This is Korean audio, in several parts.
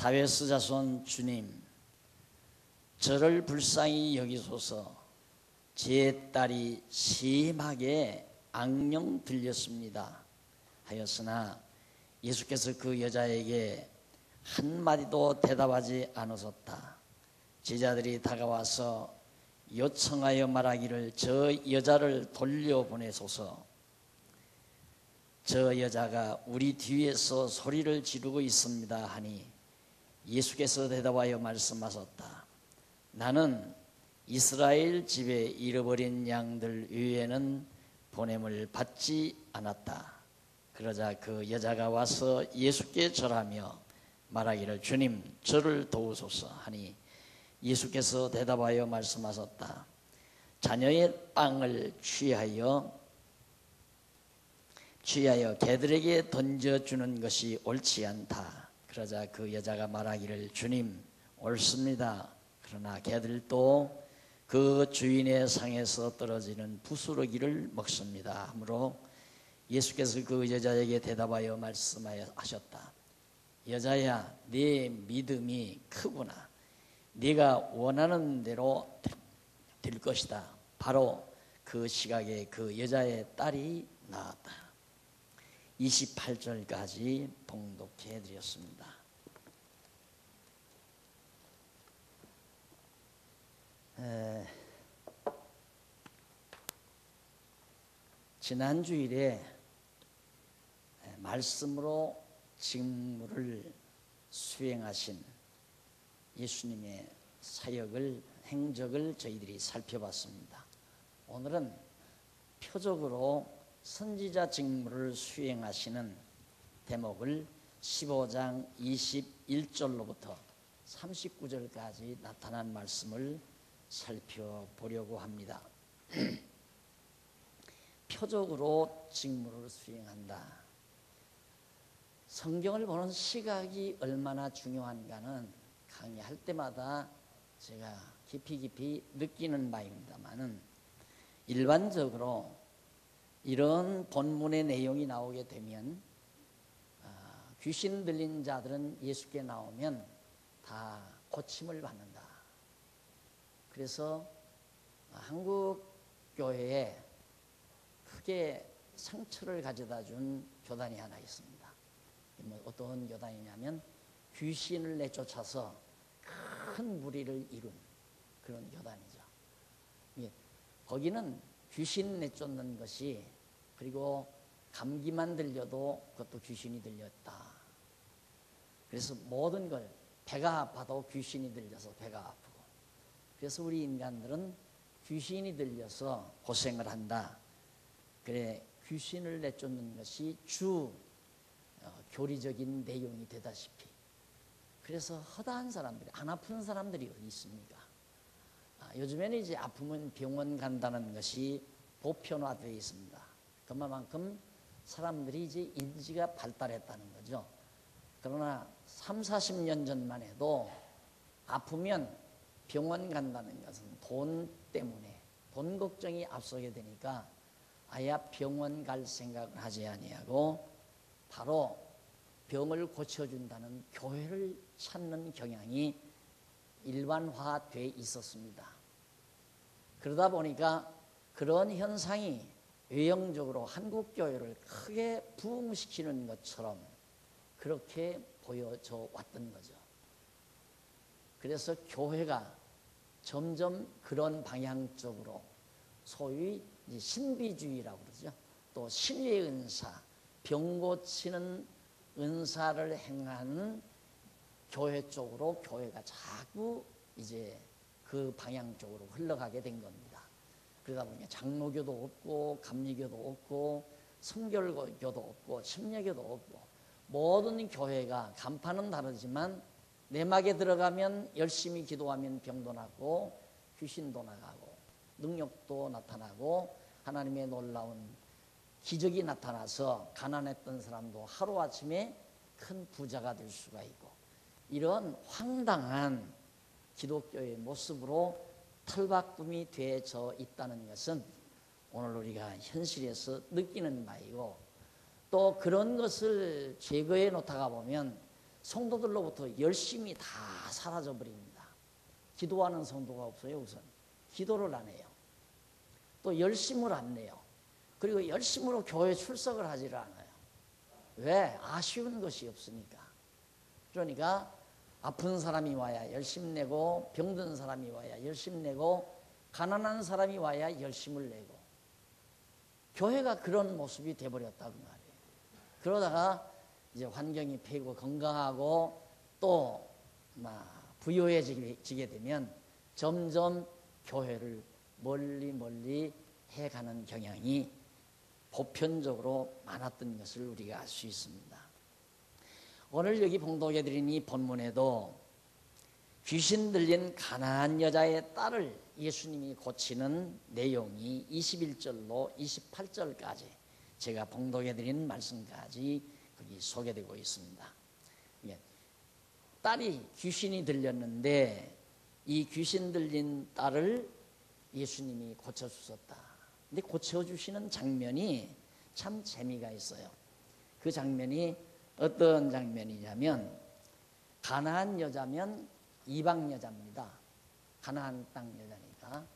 다윗의 자손 주님, 저를 불쌍히 여기소서. 제 딸이 심하게 악령 들렸습니다 하였으나 예수께서 그 여자에게 한마디도 대답하지 않으셨다. 제자들이 다가와서 요청하여 말하기를 저 여자를 돌려보내소서. 저 여자가 우리 뒤에서 소리를 지르고 있습니다 하니 예수께서 대답하여 말씀하셨다. 나는 이스라엘 집에 잃어버린 양들 외에는 보냄을 받지 않았다. 그러자 그 여자가 와서 예수께 절하며 말하기를 주님, 저를 도우소서 하니 예수께서 대답하여 말씀하셨다. 자녀의 빵을 취하여 개들에게 던져주는 것이 옳지 않다. 그러자 그 여자가 말하기를 주님, 옳습니다. 그러나 개들도 그 주인의 상에서 떨어지는 부스러기를 먹습니다 하므로 예수께서 그 여자에게 대답하여 말씀하셨다. 여자야, 네 믿음이 크구나. 네가 원하는 대로 될 것이다. 바로 그 시각에 그 여자의 딸이 나았다. 28절까지 봉독해 드렸습니다. 지난 주일에 말씀으로 직무를 수행하신 예수님의 사역을, 행적을 저희들이 살펴봤습니다. 오늘은 표적으로 선지자 직무를 수행하시는 대목을 15장 21절로부터 39절까지 나타난 말씀을 살펴보려고 합니다. 표적으로 직무를 수행한다. 성경을 보는 시각이 얼마나 중요한가는 강의할 때마다 제가 깊이 느끼는 바입니다만은 일반적으로 이런 본문의 내용이 나오게 되면 귀신 들린 자들은 예수께 나오면 다 고침을 받는다. 그래서 한국 교회에 크게 상처를 가져다 준 교단이 하나 있습니다. 어떤 교단이냐면 귀신을 내쫓아서 큰 무리를 이룬 그런 교단이죠. 거기는 귀신 내쫓는 것이, 그리고 감기만 들려도 그것도 귀신이 들렸다. 그래서 모든 걸, 배가 아파도 귀신이 들려서 배가 아프고, 그래서 우리 인간들은 귀신이 들려서 고생을 한다. 그래, 귀신을 내쫓는 것이 주 교리적인 내용이 되다시피, 그래서 허다한 사람들이, 안 아픈 사람들이 어디 있습니까? 요즘에는 이제 아프면 병원 간다는 것이 보편화되어 있습니다. 그만큼 사람들이 이제 인지가 발달했다는 거죠. 그러나 30-40년 전만 해도 아프면 병원 간다는 것은 돈 때문에, 돈 걱정이 앞서게 되니까 아예 병원 갈 생각을 하지 아니하고 바로 병을 고쳐준다는 교회를 찾는 경향이 일반화되어 있었습니다. 그러다 보니까 그런 현상이 외형적으로 한국 교회를 크게 부흥시키는 것처럼 그렇게 보여져 왔던 거죠. 그래서 교회가 점점 그런 방향 쪽으로, 소위 이제 신비주의라고 그러죠. 또 신의 은사, 병 고치는 은사를 행하는 교회 쪽으로 교회가 자꾸 이제 그 방향 쪽으로 흘러가게 된 겁니다. 그러다 보니까 장로교도 없고, 감리교도 없고, 성결교도 없고, 심려교도 없고, 모든 교회가 간판은 다르지만 내막에 들어가면 열심히 기도하면 병도 나고 귀신도 나가고 능력도 나타나고 하나님의 놀라운 기적이 나타나서 가난했던 사람도 하루아침에 큰 부자가 될 수가 있고, 이런 황당한 기독교의 모습으로 탈바꿈이 되어져 있다는 것은 오늘 우리가 현실에서 느끼는 바이고, 또 그런 것을 제거해 놓다가 보면 성도들로부터 열심히 다 사라져 버립니다. 기도하는 성도가 없어요. 우선 기도를 안 해요. 또 열심을 안 내요. 그리고 열심으로 교회 출석을 하지를 않아요. 왜? 아쉬운 것이 없으니까. 그러니까 아픈 사람이 와야 열심 내고, 병든 사람이 와야 열심 내고, 가난한 사람이 와야 열심을 내고, 교회가 그런 모습이 돼버렸다고 말이에요. 그러다가 이제 환경이 패고 건강하고 또 부유해지게 되면 점점 교회를 멀리 해가는 경향이 보편적으로 많았던 것을 우리가 알 수 있습니다. 오늘 여기 봉독해 드린 이 본문에도 귀신 들린 가나안 여자의 딸을 예수님이 고치는 내용이 21절로 28절까지 제가 봉독해 드린 말씀까지 거기 소개되고 있습니다. 딸이 귀신이 들렸는데 이 귀신 들린 딸을 예수님이 고쳐주셨다. 근데 고쳐주시는 장면이 참 재미가 있어요. 그 장면이 어떤 장면이냐면, 가나안 여자면 이방 여자입니다. 가나안 땅 여자니까.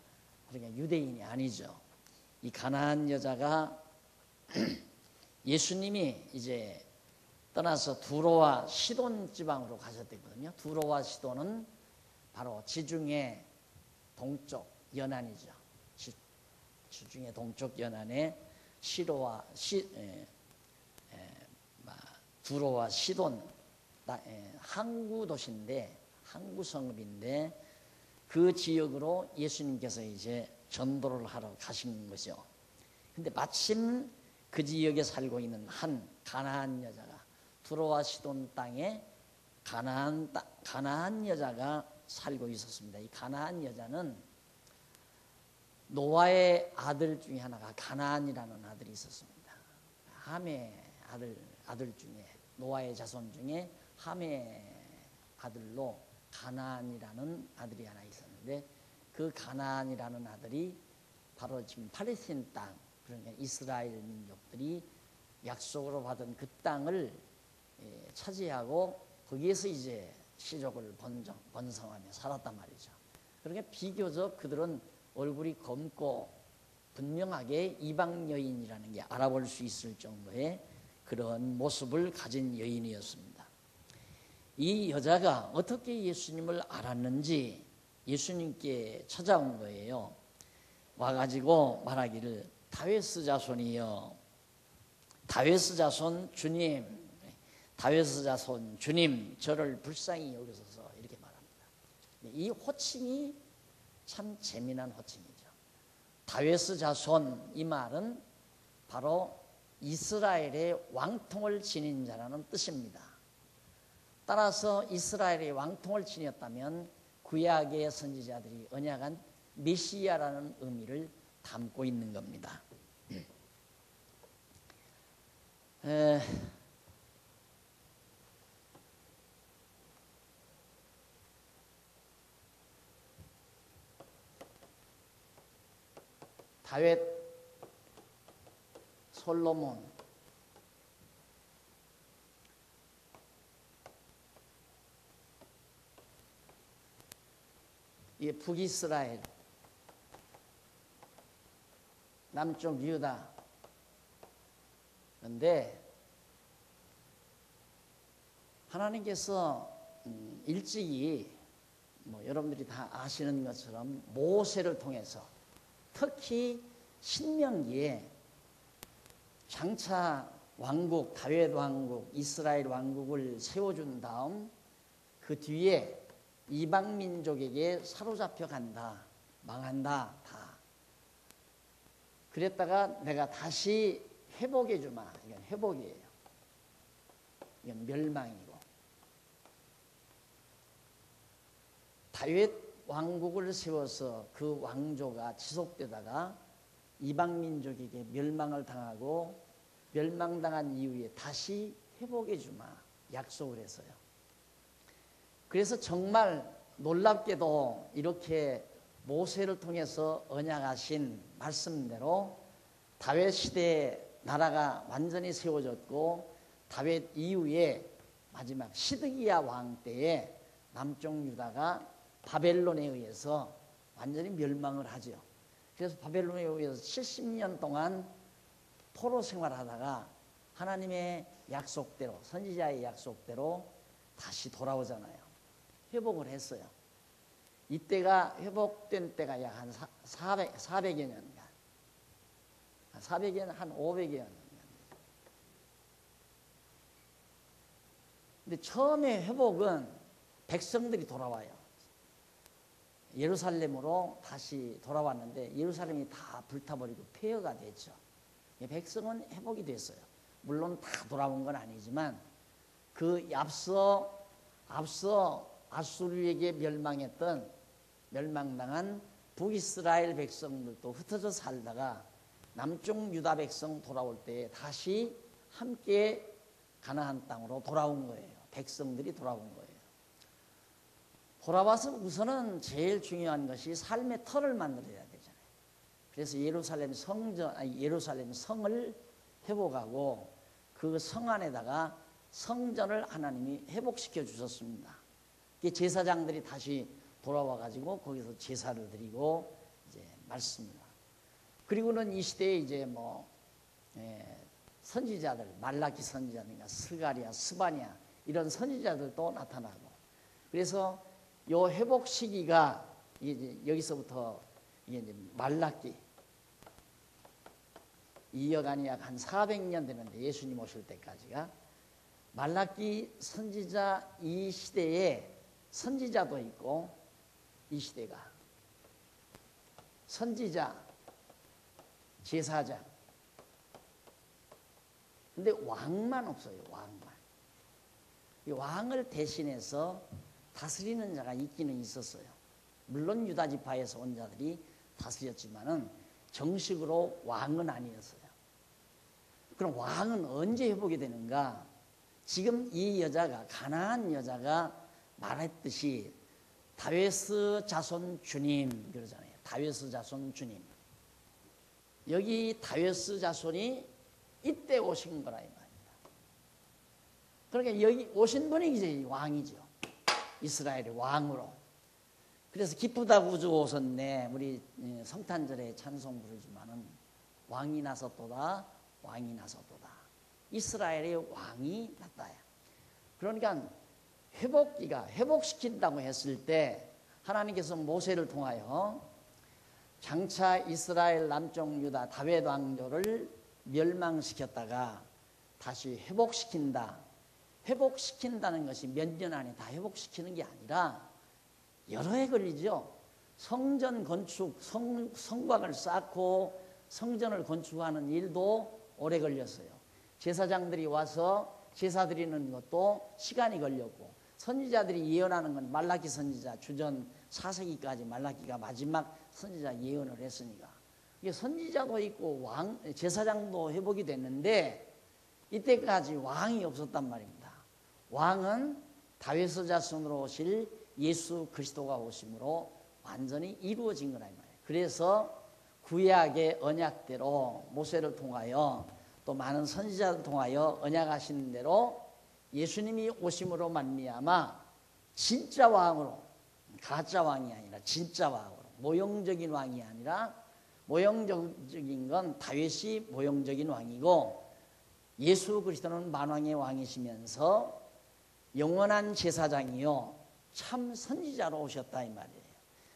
그러니까 유대인이 아니죠. 이 가나안 여자가 예수님이 이제 떠나서 두로와 시돈 지방으로 가셨거든요. 두로와 시돈은 바로 지중해 동쪽 연안이죠. 지중해 동쪽 연안에 두로와 시돈 항구 도시인데, 항구 성읍인데 그 지역으로 예수님께서 이제 전도를 하러 가신 거죠. 근데 마침 그 지역에 살고 있는 한 가나안 여자가, 두로와 시돈 땅에 가나안 여자가 살고 있었습니다. 이 가나안 여자는 노아의 아들 중에 하나가 가나안이라는 아들이 있었습니다. 함의 아들 중에, 노아의 자손 중에 함의 아들로 가나안이라는 아들이 하나 있었는데, 그 가나안이라는 아들이 바로 지금 팔레스틴 땅, 그러니까 이스라엘 민족들이 약속으로 받은 그 땅을 차지하고 거기에서 이제 시족을 번성하며 살았단 말이죠. 그러니까 비교적 그들은 얼굴이 검고 분명하게 이방 여인이라는 게 알아볼 수 있을 정도의 그런 모습을 가진 여인이었습니다. 이 여자가 어떻게 예수님을 알았는지 예수님께 찾아온 거예요. 와가지고 말하기를, 다윗의 자손이여, 다윗의 자손 주님, 다윗의 자손 주님, 저를 불쌍히 여기소서, 이렇게 말합니다. 이 호칭이 참 재미난 호칭이죠. 다윗의 자손, 이 말은 바로 이스라엘의 왕통을 지닌 자라는 뜻입니다. 따라서 이스라엘의 왕통을 지녔다면 구약의 선지자들이 언약한 메시아라는 의미를 담고 있는 겁니다. 다윗, 솔로몬, 북이스라엘, 남쪽 유다. 그런데 하나님께서 일찍이 여러분들이 다 아시는 것처럼 모세를 통해서, 특히 신명기에 장차 왕국, 다윗 왕국, 이스라엘 왕국을 세워준 다음 그 뒤에 이방 민족에게 사로잡혀 간다, 망한다, 다. 그랬다가 내가 다시 회복해 주마. 이건 회복이에요. 이건 멸망이고. 다윗 왕국을 세워서 그 왕조가 지속되다가 이방 민족에게 멸망을 당하고, 멸망당한 이후에 다시 회복해 주마 약속을 했어요. 그래서 정말 놀랍게도 이렇게 모세를 통해서 언약하신 말씀대로 다윗 시대에 나라가 완전히 세워졌고, 다윗 이후에 마지막 시드기야 왕 때에 남쪽 유다가 바벨론에 의해서 완전히 멸망을 하죠. 그래서 바벨론에 의해서 70년 동안 포로 생활하다가 하나님의 약속대로, 선지자의 약속대로 다시 돌아오잖아요. 회복을 했어요. 이때가 회복된 때가 약 한 400여 년간, 400여 년, 한 500여 년. 근데 처음에 회복은 백성들이 돌아와요. 예루살렘으로 다시 돌아왔는데 예루살렘이 다 불타버리고 폐허가 됐죠. 백성은 회복이 됐어요. 물론 다 돌아온 건 아니지만 그 앞서 아수르에게 멸망당한 북이스라엘 백성들도 흩어져 살다가 남쪽 유다 백성 돌아올 때 다시 함께 가나안 땅으로 돌아온 거예요. 백성들이 돌아온 거예요. 돌아와서 우선은 제일 중요한 것이 삶의 터를 만들어야 되잖아요. 그래서 예루살렘 성을 회복하고 그 성 안에다가 성전을 하나님이 회복시켜 주셨습니다. 제사장들이 다시 돌아와 가지고 거기서 제사를 드리고 이제 말씀을. 그리고는 이 시대에 이제 선지자들, 말라기 선지자니까 스가랴, 스바냐 이런 선지자들도 나타나고. 그래서 요 회복 시기가 이제 여기서부터 이제 말라기 이어간이 약 한 400년 되는데 예수님 오실 때까지가 말라기 선지자 이 시대에 선지자도 있고 이 시대가 선지자, 제사장. 근데 왕만 없어요. 왕만. 이 왕을 대신해서 다스리는 자가 있기는 있었어요. 물론 유다 지파에서 온 자들이 다스렸지만은 정식으로 왕은 아니었어요. 그럼 왕은 언제 회복이 되는가? 지금 이 여자가 가나안 여자가 말했듯이 다윗의 자손 주님 그러잖아요. 다윗의 자손 주님. 여기 다윗의 자손이 이때 오신 거라 이 말입니다. 그러니까 여기 오신 분이 이제 왕이죠. 이스라엘의 왕으로. 그래서 기쁘다 구주 오셨네. 우리 성탄절에 찬송 부르지만은 왕이 나섰도다, 왕이 나섰도다. 이스라엘의 왕이 났다야. 그러니까 회복시킨다고 했을 때 하나님께서 모세를 통하여 장차 이스라엘 남쪽 유다 다윗 왕조를 멸망시켰다가 다시 회복시킨다. 회복시킨다는 것이 몇 년 안에 다 회복시키는 게 아니라 여러 해 걸리죠. 성전 건축, 성곽을 쌓고 성전을 건축하는 일도 오래 걸렸어요. 제사장들이 와서 제사 드리는 것도 시간이 걸렸고, 선지자들이 예언하는 건 말라기 선지자 주전 4세기까지 말라기가 마지막 선지자 예언을 했으니까 이게 선지자도 있고 제사장도 회복이 됐는데 이때까지 왕이 없었단 말입니다. 왕은 다윗의 자손으로 오실 예수 그리스도가 오심으로 완전히 이루어진 거라 이 말이에요. 그래서 구약의 언약대로 모세를 통하여 또 많은 선지자를 통하여 언약하신 대로 예수님이 오심으로 말미암아 진짜 왕으로, 가짜 왕이 아니라 진짜 왕으로, 모형적인 왕이 아니라, 모형적인 건 다윗이 모형적인 왕이고 예수 그리스도는 만왕의 왕이시면서 영원한 제사장이요 참 선지자로 오셨다 이 말이에요.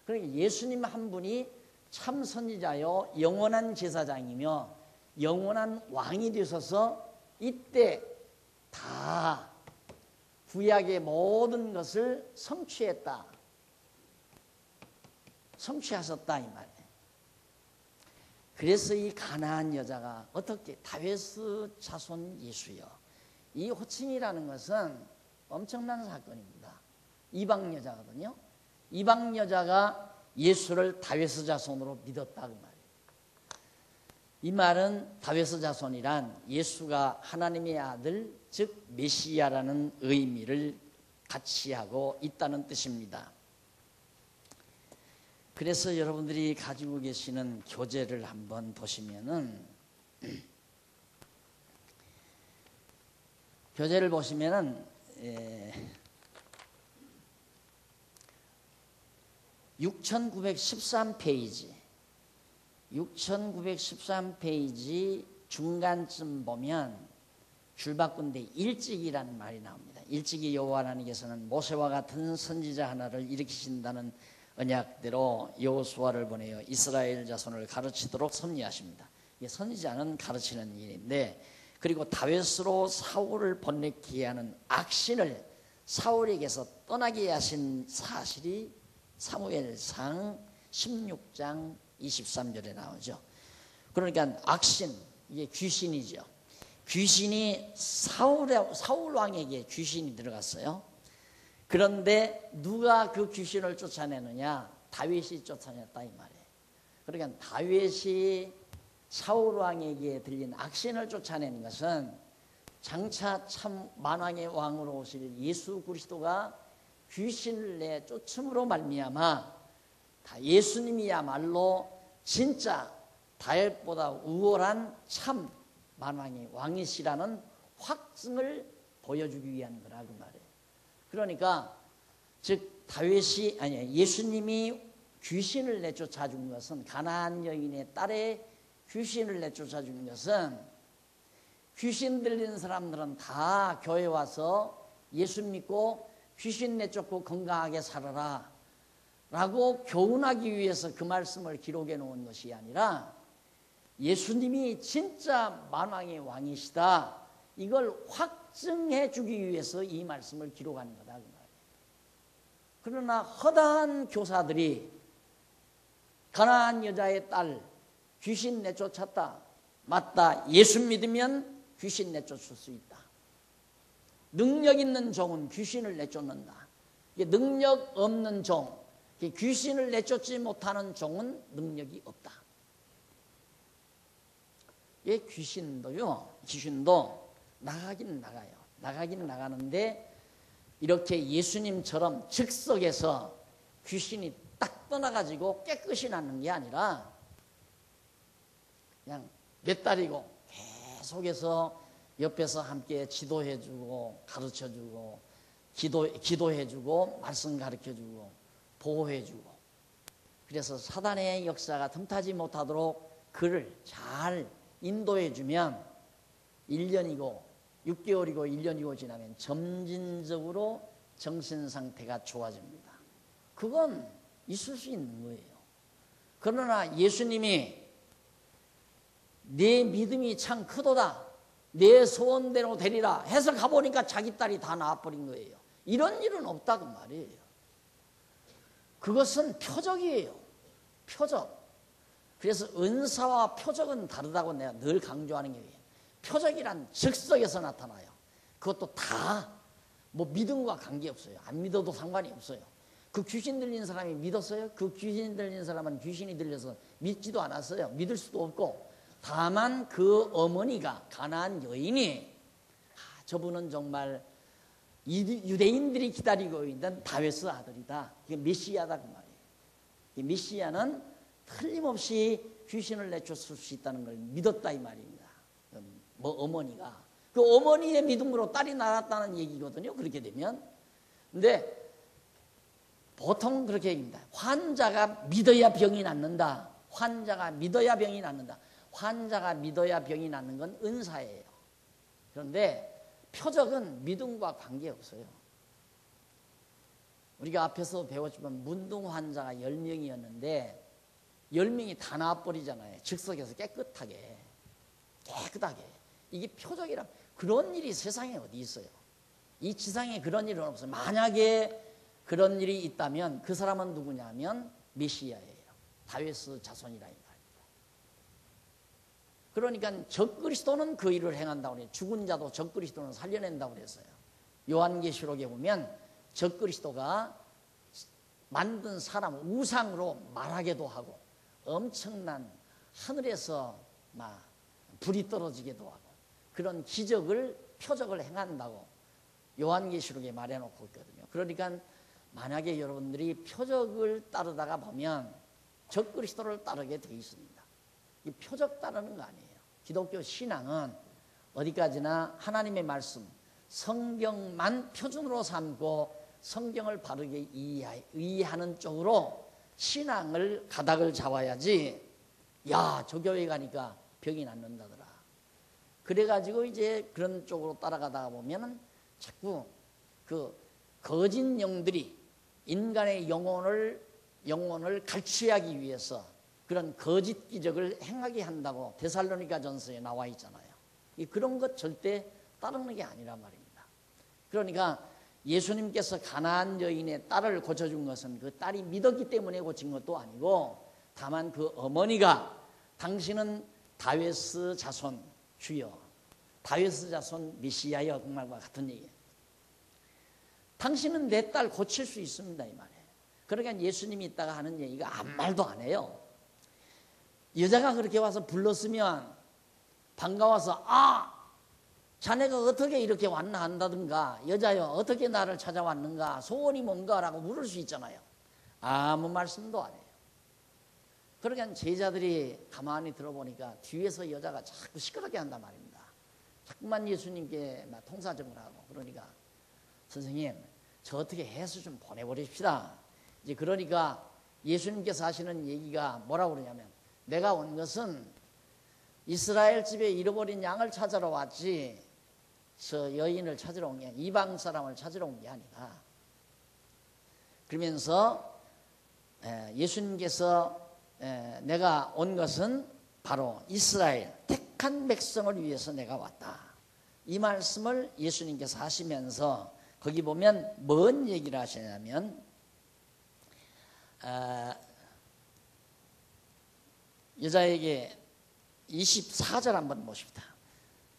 그러니까 예수님 한 분이 참 선지자요 영원한 제사장이며 영원한 왕이 되셔서 이때 다 구약의 모든 것을 성취하셨다 이 말이에요. 그래서 이 가나안 여자가 어떻게 다윗의 자손 예수여, 이 호칭이라는 것은 엄청난 사건입니다. 이방 여자거든요. 이방 여자가 예수를 다윗의 자손으로 믿었다 그 말이에요. 이 말은 다윗의 자손이란 예수가 하나님의 아들 즉 메시아라는 의미를 같이 하고 있다는 뜻입니다. 그래서 여러분들이 가지고 계시는 교재를 한번 보시면은 교재를 보시면은 6913페이지 6913페이지 중간쯤 보면 줄바꾼데 일찍이라는 말이 나옵니다. 일찍이 여호와 하나님께서는 모세와 같은 선지자 하나를 일으키신다는 언약대로 여호수아를 보내어 이스라엘 자손을 가르치도록 섭리하십니다. 이게 선지자는 가르치는 일인데, 그리고 다윗으로 사울을 번뇌케 하는 악신을 사울에게서 떠나게 하신 사실이 사무엘상 16장 23절에 나오죠. 그러니까 악신, 이게 귀신이죠. 귀신이 사울 왕에게 귀신이 들어갔어요. 그런데 누가 그 귀신을 쫓아내느냐? 다윗이 쫓아냈다 이 말이에요. 그러니까 다윗이 사울 왕에게 들린 악신을 쫓아내는 것은 장차 참 만왕의 왕으로 오실 예수 그리스도가 귀신을 내쫓음으로 말미암아 예수님이야말로 진짜 다윗보다 우월한 참 만왕의 왕이시라는 확증을 보여주기 위한 거라 그 말이에요. 그러니까 즉 예수님이 귀신을 내쫓아 준 것은, 가나안 여인의 딸의 귀신을 내쫓아 준 것은, 귀신 들리는 사람들은 다 교회 와서 예수 믿고 귀신 내쫓고 건강하게 살아라 라고 교훈하기 위해서 그 말씀을 기록해 놓은 것이 아니라, 예수님이 진짜 만왕의 왕이시다, 이걸 확증해 주기 위해서 이 말씀을 기록한 거다 그 말이에요. 그러나 허다한 교사들이 가나안 여자의 딸 귀신 내쫓았다, 맞다, 예수 믿으면 귀신 내쫓을 수 있다, 능력 있는 종은 귀신을 내쫓는다, 능력 없는 종, 귀신을 내쫓지 못하는 종은 능력이 없다. 귀신도 나가긴 나가요. 나가긴 나가는데, 이렇게 예수님처럼 즉석에서 귀신이 딱 떠나가지고 깨끗이 나는 게 아니라, 그냥 몇 달이고 계속해서 옆에서 함께 지도해주고 가르쳐주고 기도해주고 말씀 가르쳐주고 보호해주고, 그래서 사단의 역사가 틈타지 못하도록 그를 잘 인도해주면 1년이고 6개월이고 1년이고 지나면 점진적으로 정신상태가 좋아집니다. 그건 있을 수 있는 거예요. 그러나 예수님이 내 믿음이 참 크도다, 내 소원대로 되리라 해서 가보니까 자기 딸이 다 나와버린 거예요. 이런 일은 없다고 말이에요. 그것은 표적이에요. 표적. 그래서 은사와 표적은 다르다고 내가 늘 강조하는 게, 표적이란 즉석에서 나타나요. 그것도 다 뭐 믿음과 관계없어요. 안 믿어도 상관이 없어요. 그 귀신 들린 사람이 믿었어요? 그 귀신 들린 사람은 귀신이 들려서 믿지도 않았어요. 믿을 수도 없고. 다만 그 어머니가, 가나안 여인이, 저분은 정말 유대인들이 기다리고 있는 다윗의 아들이다, 이게 메시아다 그 말이에요. 이 메시아는 틀림없이 귀신을 내쫓을 수 있다는 걸 믿었다 이 말입니다. 어머니가, 그 어머니의 믿음으로 딸이 나왔다는 얘기거든요. 그렇게 되면. 근데 보통 그렇게 얘기합니다. 환자가 믿어야 병이 낫는다. 환자가 믿어야 병이 낫는다. 환자가 믿어야 병이 낫는 건 은사예요. 그런데 표적은 믿음과 관계없어요. 우리가 앞에서 배웠지만 문둥 환자가 10명이었는데 10명이 다 나와버리잖아요. 즉석에서 깨끗하게. 이게 표적이라, 그런 일이 세상에 어디 있어요? 이 지상에 그런 일은 없어요. 만약에 그런 일이 있다면 그 사람은 누구냐면 메시아예요. 다윗의 자손이라 이 말입니다. 그러니까 적그리스도는 그 일을 행한다고 그래요. 죽은 자도 적그리스도는 살려낸다고 그랬어요. 요한계시록에 보면 적그리스도가 만든 사람 우상으로 말하게도 하고, 엄청난 하늘에서 막 불이 떨어지게도 하고, 그런 기적을, 표적을 행한다고 요한계시록에 말해놓고 있거든요. 그러니까 만약에 여러분들이 표적을 따르다가 보면 적그리스도를 따르게 돼 있습니다. 이 표적 따르는 거 아니에요. 기독교 신앙은 어디까지나 하나님의 말씀, 성경만 표준으로 삼고 성경을 바르게 이해하는 쪽으로 신앙을 가닥을 잡아야지. 야, 저 교회 가니까 병이 낫는다더라. 그래가지고 이제 그런 쪽으로 따라가다가 보면은 자꾸 그 거짓 영들이 인간의 영혼을 갈취하기 위해서 그런 거짓 기적을 행하게 한다고 데살로니가 전서에 나와 있잖아요. 그런 것 절대 따르는 게 아니란 말입니다. 그러니까 예수님께서 가나안 여인의 딸을 고쳐준 것은 그 딸이 믿었기 때문에 고친 것도 아니고, 다만 그 어머니가 당신은 다윗의 자손 주여, 다윗의 자손 메시아여, 그 말과 같은 얘기예요. 당신은 내 딸 고칠 수 있습니다, 이 말이에요. 그러니까 예수님이 있다가 하는 얘기가 아무 말도 안 해요. 여자가 그렇게 와서 불렀으면 반가워서 자네가 어떻게 이렇게 왔나 한다든가, 여자여 어떻게 나를 찾아왔는가, 소원이 뭔가라고 물을 수 있잖아요. 아무 말씀도 안 해요. 그러니까 제자들이 가만히 들어보니까 뒤에서 여자가 자꾸 시끄럽게 한단 말입니다. 자꾸만 예수님께 막 통사정을 하고. 그러니까 선생님, 저 어떻게 해서 좀 보내버립시다. 이제 그러니까 예수님께서 하시는 얘기가 뭐라고 그러냐면, 내가 온 것은 이스라엘 집에 잃어버린 양을 찾으러 왔지, 저 여인을 찾으러 온 게 아니라, 이방 사람을 찾으러 온 게 아니라. 그러면서 예수님께서 내가 온 것은 바로 이스라엘 택한 백성을 위해서 내가 왔다, 이 말씀을 예수님께서 하시면서 거기 보면 뭔 얘기를 하시냐면, 여자에게 24절 한번 보십시다.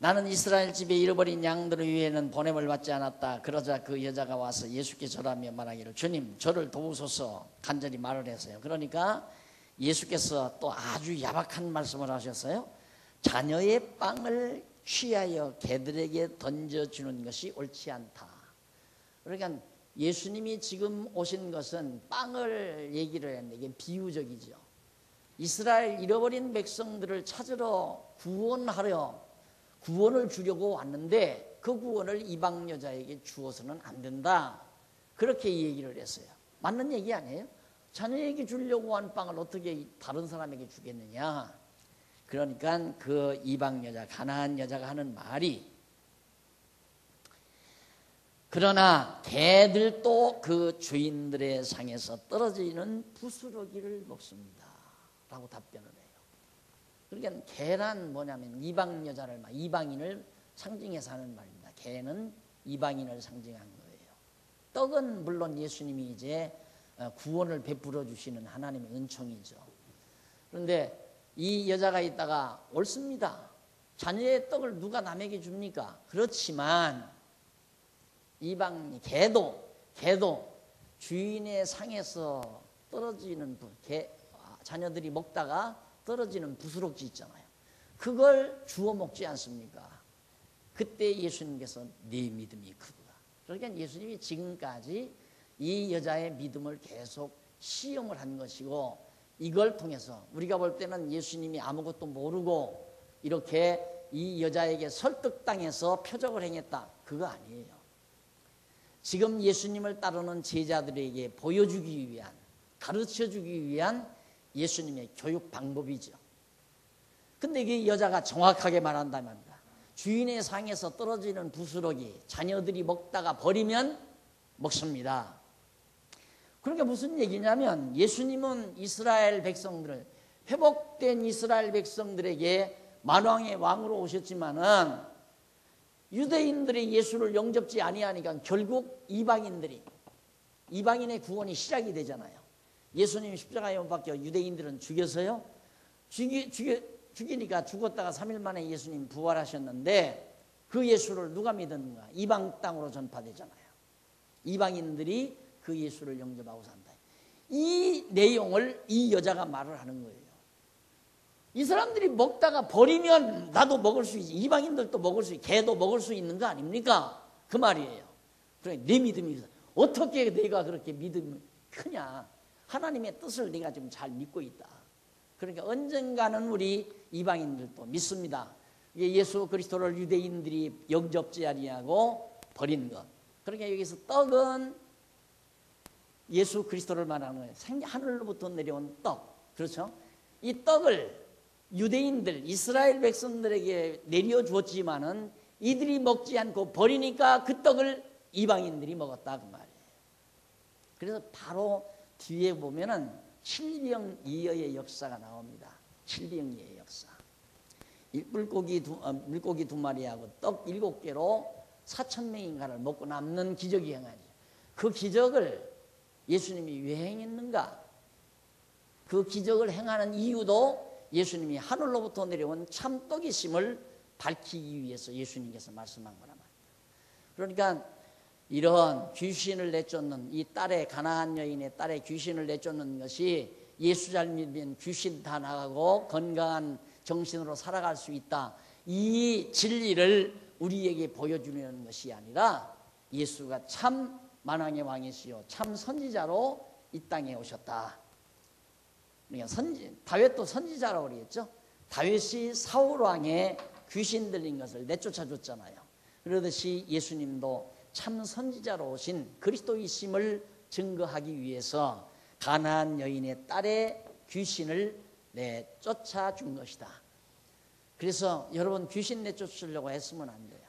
나는 이스라엘 집에 잃어버린 양들을 위해는 보냄을 받지 않았다. 그러자 그 여자가 와서 예수께 절하며 말하기를, 주님 저를 도우소서 간절히 말을 했어요. 그러니까 예수께서 또 아주 야박한 말씀을 하셨어요. 자녀의 빵을 취하여 개들에게 던져주는 것이 옳지 않다. 그러니까 예수님이 지금 오신 것은 빵을 얘기를 했는데 이게 비유적이죠. 이스라엘 잃어버린 백성들을 찾으러 구원을 주려고 왔는데 그 구원을 이방 여자에게 주어서는 안 된다, 그렇게 얘기를 했어요. 맞는 얘기 아니에요? 자녀에게 주려고 한 빵을 어떻게 다른 사람에게 주겠느냐. 그러니까 그 이방 여자, 가나안 여자가 하는 말이, 그러나 개들도 그 주인들의 상에서 떨어지는 부스러기를 먹습니다 라고 답변을 해요. 그러니까 개란 뭐냐면 이방 여자를, 이방인을 상징해서 하는 말입니다. 개는 이방인을 상징한 거예요. 떡은 물론 예수님이 이제 구원을 베풀어 주시는 하나님의 은총이죠. 그런데 이 여자가 있다가, 옳습니다, 자녀의 떡을 누가 남에게 줍니까? 그렇지만 이방 개도 주인의 상에서 떨어지는 자녀들이 먹다가 떨어지는 부스럭지 있잖아요. 그걸 주워 먹지 않습니까? 그때 예수님께서 네 믿음이 크구나. 그러니까 예수님이 지금까지 이 여자의 믿음을 계속 시험을 한 것이고, 이걸 통해서 우리가 볼 때는 예수님이 아무것도 모르고 이렇게 이 여자에게 설득당해서 표적을 행했다, 그거 아니에요. 지금 예수님을 따르는 제자들에게 보여주기 위한, 가르쳐주기 위한 예수님의 교육 방법이죠. 근데 이 여자가 정확하게 말한다면, 주인의 상에서 떨어지는 부스러기 자녀들이 먹다가 버리면 먹습니다. 그러니까 무슨 얘기냐면, 예수님은 이스라엘 백성들을, 회복된 이스라엘 백성들에게 만왕의 왕으로 오셨지만은 유대인들이 예수를 영접지 아니하니까 결국 이방인의 구원이 시작이 되잖아요. 예수님이 십자가에 못 박혀 유대인들은 죽여서요, 죽이니까 죽었다가 3일 만에 예수님 부활하셨는데, 그 예수를 누가 믿었는가? 이방 땅으로 전파되잖아요. 이방인들이 그 예수를 영접하고 산다. 이 내용을 이 여자가 말을 하는 거예요. 이 사람들이 먹다가 버리면 나도 먹을 수 있지, 이방인들도 먹을 수 있지, 개도 먹을 수 있는 거 아닙니까? 그 말이에요. 그러니까 내 믿음이, 어떻게 내가 그렇게 믿음이 크냐? 하나님의 뜻을 내가 지금 잘 믿고 있다. 그러니까 언젠가는 우리 이방인들도 믿습니다. 예수 그리스도를 유대인들이 영접지 아니하고 버린 것. 그러니까 여기서 떡은 예수 그리스도를 말하는 거예요. 하늘로부터 내려온 떡. 그렇죠? 이 떡을 유대인들, 이스라엘 백성들에게 내려주었지만은 이들이 먹지 않고 버리니까 그 떡을 이방인들이 먹었다 그 말이에요. 그래서 바로 뒤에 보면은 칠병이어의 역사가 나옵니다. 칠병이어의 역사. 물고기 두 마리하고 떡 7개로 4,000명인가를 먹고 남는 기적이 행하죠. 그 기적을 예수님이 왜 행했는가? 그 기적을 행하는 이유도 예수님이 하늘로부터 내려온 참떡이심을 밝히기 위해서 예수님께서 말씀한 거란 말이에요. 그러니까 이런 귀신을 내쫓는 이 가나안 여인의 딸의 귀신을 내쫓는 것이 예수 잘 믿으면 귀신 다 나가고 건강한 정신으로 살아갈 수 있다. 이 진리를 우리에게 보여주려는 것이 아니라 예수가 참 만왕의 왕이시요 참 선지자로 이 땅에 오셨다. 그러니까 다윗도 선지자라고 그랬죠. 다윗이 사울 왕의 귀신 들린 것을 내쫓아 줬잖아요. 그러듯이 예수님도 참 선지자로 오신 그리스도이심을 증거하기 위해서 가나안 여인의 딸의 귀신을 내쫓아 준 것이다. 그래서 여러분 귀신 내쫓으려고 했으면 안 돼요.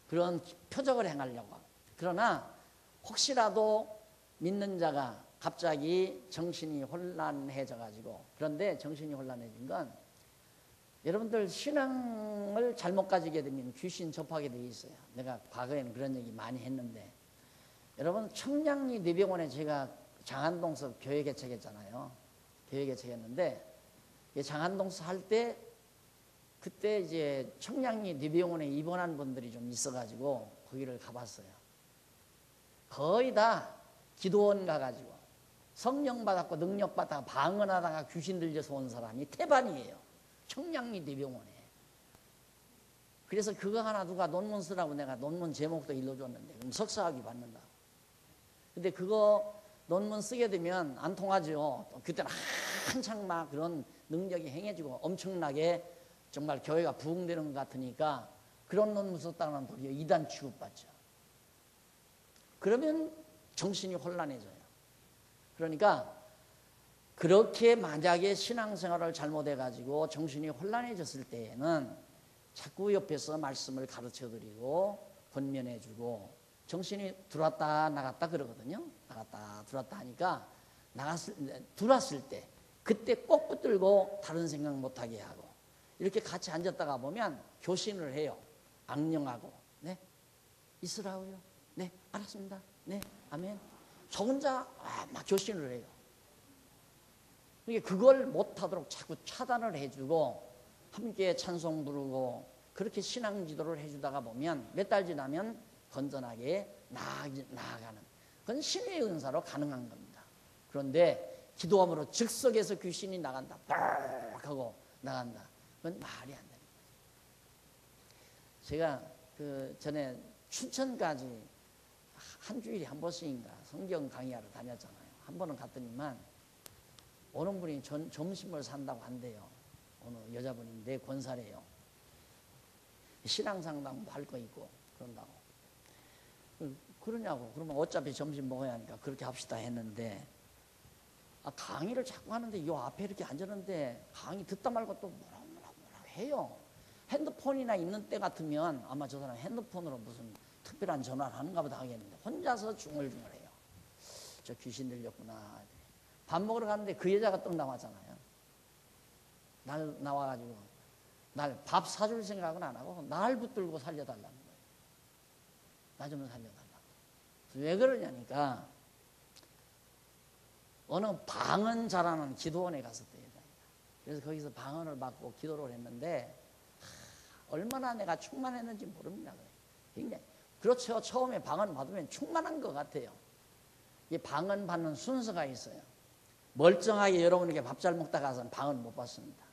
그런 표적을 행하려고. 그러나 혹시라도 믿는 자가 갑자기 정신이 혼란해져 가지고, 그런데 정신이 혼란해진 건 여러분들 신앙을 잘못 가지게 되면 귀신 접하게 돼 있어요. 내가 과거에는 그런 얘기 많이 했는데, 여러분 청량리 뇌병원에 제가 장안동서 교회 개척했잖아요. 교회 개척했는데 장안동서 할 때 그때 이제 청량리 뇌병원에 입원한 분들이 좀 있어가지고 거기를 가봤어요. 거의 다 기도원 가가지고 성령 받았고 능력 받다가 방언하다가 귀신 들려서 온 사람이 태반이에요. 청량리 뇌병원에. 그래서 그거 하나 누가 논문 쓰라고 내가 논문 제목도 일러줬는데 그럼 석사학위 받는다고. 근데 그거 논문 쓰게 되면 안 통하죠. 그때는 한창 막 그런 능력이 행해지고 엄청나게 정말 교회가 부흥되는 것 같으니까 그런 논문 썼다는 도리어 이단 취급받죠. 그러면 정신이 혼란해져요. 그러니까 그렇게 만약에 신앙생활을 잘못해가지고 정신이 혼란해졌을 때에는 자꾸 옆에서 말씀을 가르쳐드리고 권면해주고, 정신이 들어왔다 나갔다 그러거든요. 나갔다 들어왔다 하니까 들어왔을 때 그때 꼭 붙들고 다른 생각 못하게 하고, 이렇게 같이 앉았다가 보면 교신을 해요. 악령하고. 네? 있으라고요? 네, 알았습니다. 네, 아멘. 저 혼자 막 교신을 해요. 그러니까 그걸 못하도록 자꾸 차단을 해주고 함께 찬송 부르고 그렇게 신앙 지도를 해주다가 보면 몇 달 지나면 건전하게 나아가는, 그건 신의 은사로 가능한 겁니다. 그런데 기도함으로 즉석에서 귀신이 나간다, 빡 하고 나간다, 그건 말이 안 되는 거죠. 제가 그 전에 춘천까지 한 주일에 한 번씩인가 성경 강의하러 다녔잖아요. 한 번은 갔더니만 어느 분이 점심을 산다고 한대요. 어느 여자분인데 권사래요. 신앙상담 할 거 있고 그런다고. 그러냐고. 그러면 어차피 점심 먹어야 하니까 그렇게 합시다 했는데, 강의를 자꾸 하는데 요 앞에 이렇게 앉았는데 강의 듣다 말고 또 뭐라 해요. 핸드폰이나 있는 때 같으면 아마 저 사람 핸드폰으로 무슨 특별한 전화를 하는가 보다 하겠는데 혼자서 중얼중얼해요. 저 귀신 들렸구나. 밥 먹으러 갔는데 그 여자가 떡 나왔잖아요. 나와가지고 날 밥 사줄 생각은 안 하고 날 붙들고 살려달라는 거예요. 나 좀 살려달라고. 왜 그러냐니까 어느 방언 잘하는 기도원에 갔었대요. 그래서 거기서 방언을 받고 기도를 했는데 얼마나 내가 충만했는지 모릅니다. 굉장히. 그렇죠. 처음에 방언 받으면 충만한 것 같아요. 이 방언 받는 순서가 있어요. 멀쩡하게 여러분에게 밥 잘 먹다 가서는 방언 못 받습니다.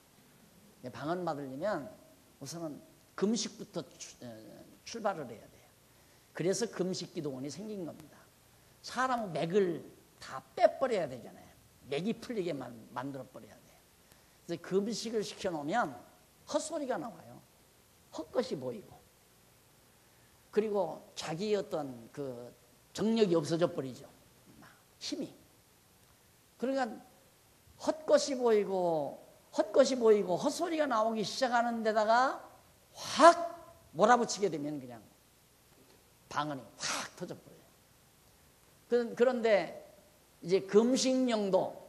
방언 받으려면 우선은 금식부터 출발을 해야 돼요. 그래서 금식 기도원이 생긴 겁니다. 사람의 맥을 다 빼버려야 되잖아요. 맥이 풀리게 만들어버려야 돼요. 그래서 금식을 시켜놓으면 헛소리가 나와요. 헛것이 보이고. 그리고 자기의 어떤 그 정력이 없어져 버리죠. 힘이. 그러니까 헛것이 보이고 헛소리가 나오기 시작하는 데다가 확 몰아붙이게 되면 그냥 방언이 확 터져버려요. 그런데 이제 금식령도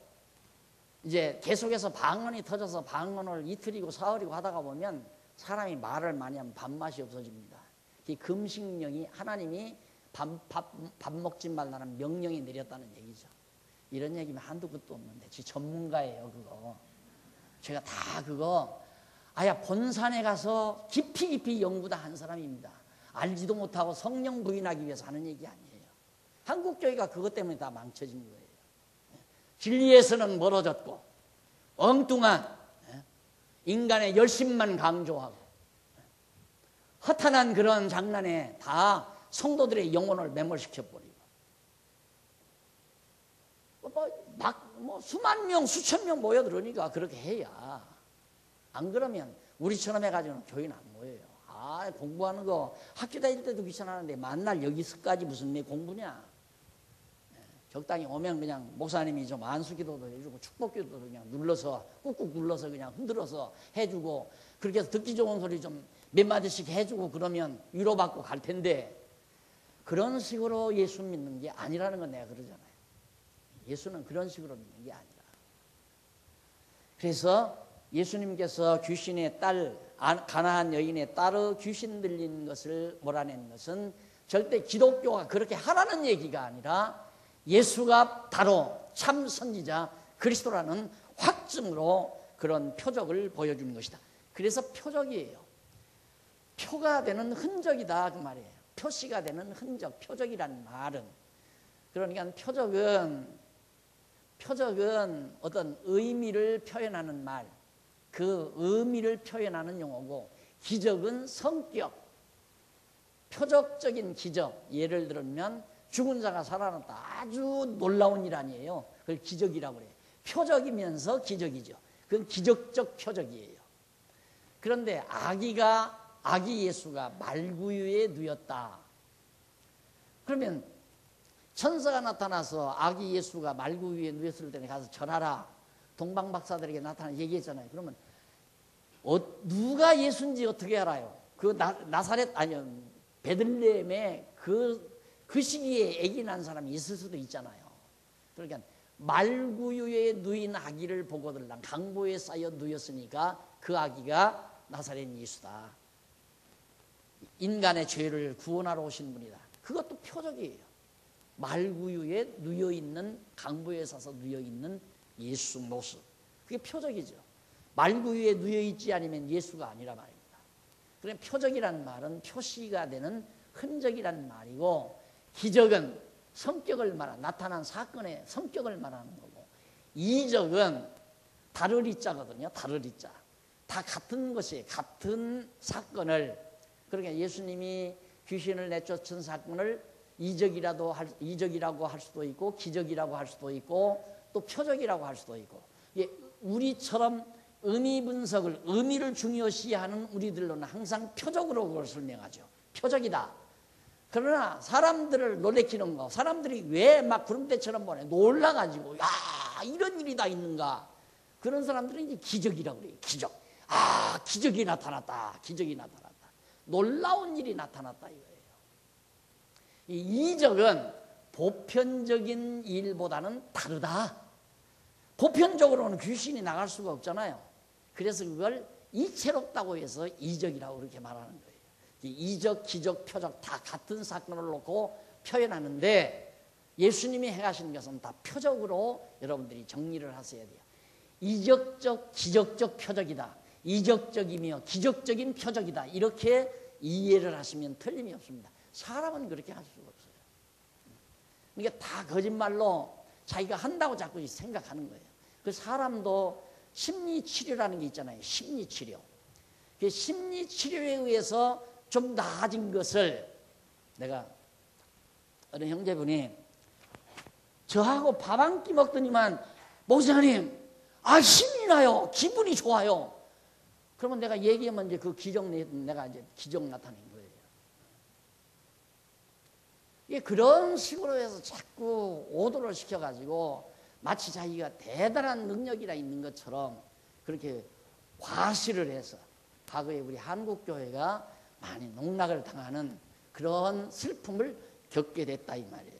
이제 계속해서 방언이 터져서 방언을 이틀이고 사흘이고 하다가 보면 사람이 말을 많이 하면 밥맛이 없어집니다. 이 금식령이 하나님이 밥 먹지 말라는 명령이 내렸다는 얘기죠. 이런 얘기면 한두 끝도 없는데 지 전문가예요 그거. 제가 다 그거 아야 본산에 가서 깊이 연구 다 한 사람입니다. 알지도 못하고 성령 부인하기 위해서 하는 얘기 아니에요. 한국 교회가 그것 때문에 다 망쳐진 거예요. 진리에서는 멀어졌고 엉뚱한 인간의 열심만 강조하고 허탄한 그런 장난에 다 성도들의 영혼을 매몰시켜버리고 수만 명 수천 명 모여들으니까 그렇게 해야. 안 그러면 우리처럼 해가지고는 교회는 안 모여요. 공부하는 거 학교 다닐 때도 귀찮았는데 만날 여기서까지 무슨 내 공부냐. 적당히 오면 그냥 목사님이 좀 안수기도도 해주고 축복기도도 그냥 눌러서 꾹꾹 눌러서 그냥 흔들어서 해주고 그렇게 해서 듣기 좋은 소리 좀 몇 마디씩 해주고 그러면 위로받고 갈 텐데 그런 식으로 예수 믿는 게 아니라는 건 내가 그러잖아요. 예수는 그런 식으로 믿는 게 아니라. 그래서 예수님께서 귀신의 딸, 가나안 여인의 딸의 귀신 들린 것을 몰아낸 것은 절대 기독교가 그렇게 하라는 얘기가 아니라 예수가 바로 참 선지자 그리스도라는 확증으로 그런 표적을 보여주는 것이다. 그래서 표적이에요. 표가 되는 흔적이다 그 말이에요. 표시가 되는 흔적, 표적이라는 말은. 그러니까 표적은 어떤 의미를 표현하는 말, 그 의미를 표현하는 용어고, 기적은 성격, 표적적인 기적. 예를 들면 죽은 자가 살아났다. 아주 놀라운 일 아니에요. 그걸 기적이라고 그래요. 표적이면서 기적이죠. 그건 기적적 표적이에요. 그런데 아기 예수가 말구유에 누였다. 그러면 천사가 나타나서 아기 예수가 말구유에 누였을 때 가서 절하라. 동방박사들에게 나타나 얘기했잖아요. 그러면 누가 예수인지 어떻게 알아요? 그 나사렛 아니요 베들레헴에 그 시기에 아기 난 사람이 있을 수도 있잖아요. 그러니까 말구유에 누인 아기를 보고들 난 강보에 쌓여 누였으니까 그 아기가 나사렛 예수다. 인간의 죄를 구원하러 오신 분이다. 그것도 표적이에요. 말구유에 누여있는, 강보에 사서 누여있는 예수 모습. 그게 표적이죠. 말구유에 누여있지 않으면 예수가 아니라 말입니다. 그러니까 표적이라는 말은 표시가 되는 흔적이라는 말이고, 기적은 성격을 말하는, 나타난 사건의 성격을 말하는 거고, 이적은 다르리자거든요. 다르리자. 다 같은 것이, 같은 사건을, 그러니까 예수님이 귀신을 내쫓은 사건을 이적이라고 할 수도 있고, 기적이라고 할 수도 있고, 또 표적이라고 할 수도 있고, 우리처럼 의미 분석을, 의미를 중요시하는 우리들로는 항상 표적으로 그걸 설명하죠. 표적이다. 그러나 사람들을 놀래키는 거, 사람들이 왜 막 구름대처럼 보내 놀라가지고 야 이런 일이 다 있는가, 그런 사람들은 이제 기적이라고 그래요. 기적. 기적이 나타났다. 기적이 나타났다. 놀라운 일이 나타났다 이거예요. 이 이적은 보편적인 일보다는 다르다. 보편적으로는 귀신이 나갈 수가 없잖아요. 그래서 그걸 이채롭다고 해서 이적이라고 그렇게 말하는 거예요. 이적, 기적, 표적 다 같은 사건을 놓고 표현하는데, 예수님이 행하시는 것은 다 표적으로 여러분들이 정리를 하셔야 돼요. 이적적, 기적적 표적이다. 이적적이며 기적적인 표적이다. 이렇게 이해를 하시면 틀림이 없습니다. 사람은 그렇게 할 수가 없어요. 그러니까 다 거짓말로 자기가 한다고 자꾸 생각하는 거예요. 그 사람도 심리치료라는 게 있잖아요. 심리치료. 그 심리치료에 의해서 좀 나아진 것을, 내가 어느 형제분이 저하고 밥 한 끼 먹더니만 목사님 힘이 나요. 기분이 좋아요. 그러면 내가 얘기하면 이제 그 기적, 내가 이제 기적 나타낸 거예요. 이게 그런 식으로 해서 자꾸 오도를 시켜가지고 마치 자기가 대단한 능력이라 있는 것처럼 그렇게 과시를 해서 과거에 우리 한국교회가 많이 농락을 당하는 그런 슬픔을 겪게 됐다 이 말이에요.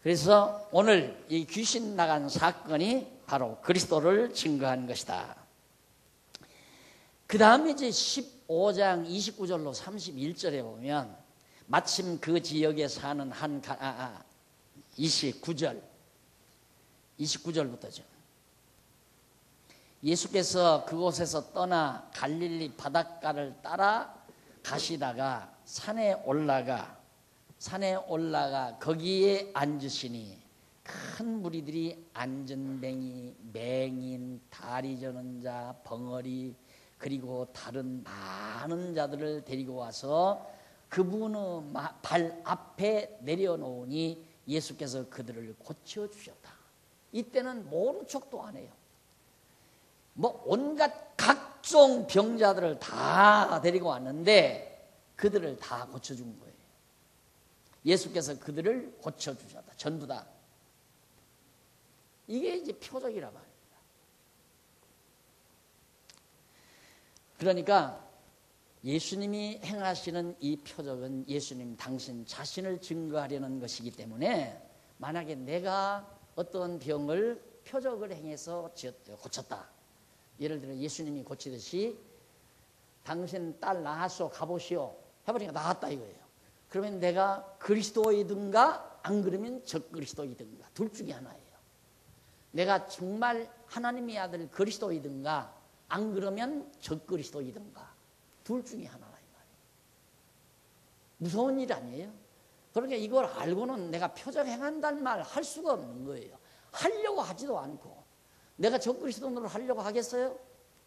그래서 오늘 이 귀신 나간 사건이 바로 그리스도를 증거한 것이다. 그 다음에 이제 15장 29절로 31절에 보면 마침 그 지역에 사는 29절부터죠. 예수께서 그곳에서 떠나 갈릴리 바닷가를 따라 가시다가 산에 올라가 거기에 앉으시니 큰 무리들이 안전뱅이, 맹인, 다리 저는 자, 벙어리 그리고 다른 많은 자들을 데리고 와서 그분의 발 앞에 내려놓으니 예수께서 그들을 고쳐주셨다. 이때는 모른 척도 안 해요. 뭐 온갖 각종 병자들을 다 데리고 왔는데 그들을 다 고쳐준 거예요. 예수께서 그들을 고쳐주셨다. 전부 다. 이게 이제 표적이라 말입니다. 그러니까 예수님이 행하시는 이 표적은 예수님 당신 자신을 증거하려는 것이기 때문에 만약에 내가 어떤 병을 표적을 행해서 고쳤다. 예를 들어 예수님이 고치듯이 당신 딸 낳았어 가보시오 해보니까 나았다 이거예요. 그러면 내가 그리스도이든가 안 그러면 적그리스도이든가 둘 중에 하나예요. 내가 정말 하나님의 아들 그리스도이든가 안 그러면 적그리스도이든가 둘 중에 하나라 이 말이에요. 무서운 일 아니에요? 그러니까 이걸 알고는 내가 표적 행한다는 말 할 수가 없는 거예요. 하려고 하지도 않고 내가 적그리스도를 하려고 하겠어요?